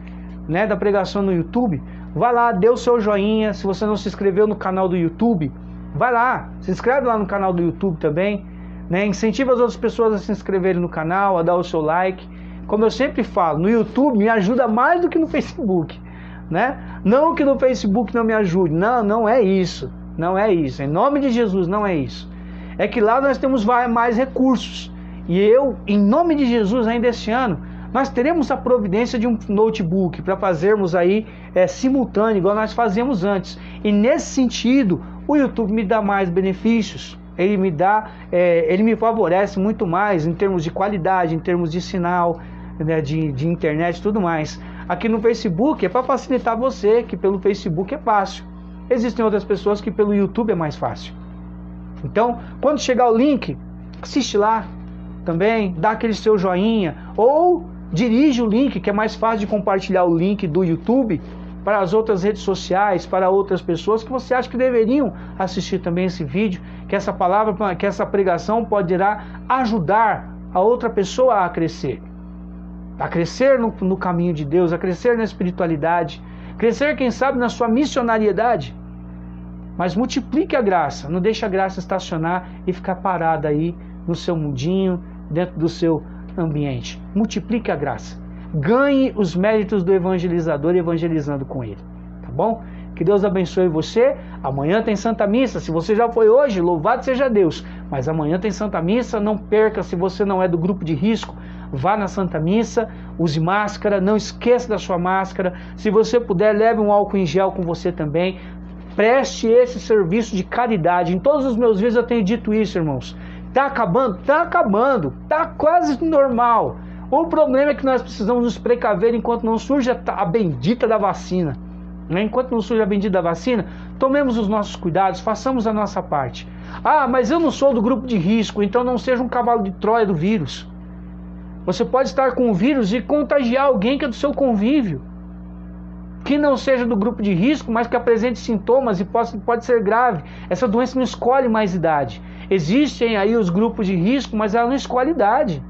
né, da pregação no YouTube, vai lá, dê o seu joinha. Se você não se inscreveu no canal do YouTube, vai lá, se inscreve lá no canal do YouTube também, né? Incentiva as outras pessoas a se inscreverem no canal, a dar o seu like. Como eu sempre falo, no YouTube me ajuda mais do que no Facebook, né? Não que no Facebook não me ajude, não é isso. Não é isso, em nome de Jesus não é isso. É que lá nós temos mais recursos. E eu, em nome de Jesus, ainda este ano, nós teremos a providência de um notebook para fazermos aí simultâneo, igual nós fazíamos antes. E nesse sentido, o YouTube me dá mais benefícios. Ele me favorece muito mais em termos de qualidade, em termos de sinal, né, de internet e tudo mais. Aqui no Facebook é para facilitar você, que pelo Facebook é fácil. Existem outras pessoas que pelo YouTube é mais fácil. Então, quando chegar o link, assiste lá também, dá aquele seu joinha, ou dirige o link, que é mais fácil de compartilhar o link do YouTube, para as outras redes sociais, para outras pessoas que você acha que deveriam assistir também esse vídeo, que essa palavra, que essa pregação poderá ajudar a outra pessoa a crescer no caminho de Deus, a crescer na espiritualidade, crescer, quem sabe, na sua missionariedade. Mas multiplique a graça, não deixe a graça estacionar e ficar parada aí no seu mundinho, dentro do seu ambiente. Multiplique a graça. Ganhe os méritos do evangelizador evangelizando com ele. Tá bom? Que Deus abençoe você. Amanhã tem Santa Missa. Se você já foi hoje, louvado seja Deus. Mas amanhã tem Santa Missa. Não perca, se você não é do grupo de risco, vá na Santa Missa, use máscara, não esqueça da sua máscara. Se você puder, leve um álcool em gel com você também. Preste esse serviço de caridade. Em todos os meus vídeos eu tenho dito isso, irmãos. Está acabando? Está acabando. Está quase normal. O problema é que nós precisamos nos precaver enquanto não surge a bendita da vacina. Enquanto não surge a bendita da vacina, tomemos os nossos cuidados, façamos a nossa parte. Ah, mas eu não sou do grupo de risco, então não seja um cavalo de Troia do vírus. Você pode estar com o vírus e contagiar alguém que é do seu convívio, que não seja do grupo de risco, mas que apresente sintomas e pode ser grave. Essa doença não escolhe mais idade. Existem aí os grupos de risco, mas ela não escolhe idade.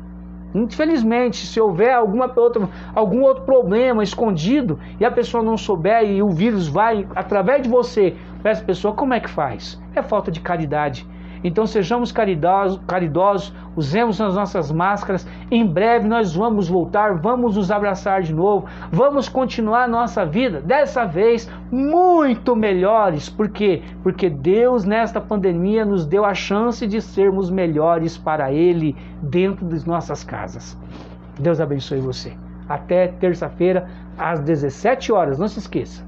Infelizmente, se houver algum outro problema escondido e a pessoa não souber e o vírus vai através de você para essa pessoa, como é que faz? É falta de caridade. Então sejamos caridosos, usemos as nossas máscaras. Em breve nós vamos voltar, vamos nos abraçar de novo, vamos continuar a nossa vida, dessa vez muito melhores. Por quê? Porque Deus nesta pandemia nos deu a chance de sermos melhores para Ele dentro das nossas casas. Deus abençoe você. Até terça-feira às 17 horas, não se esqueça.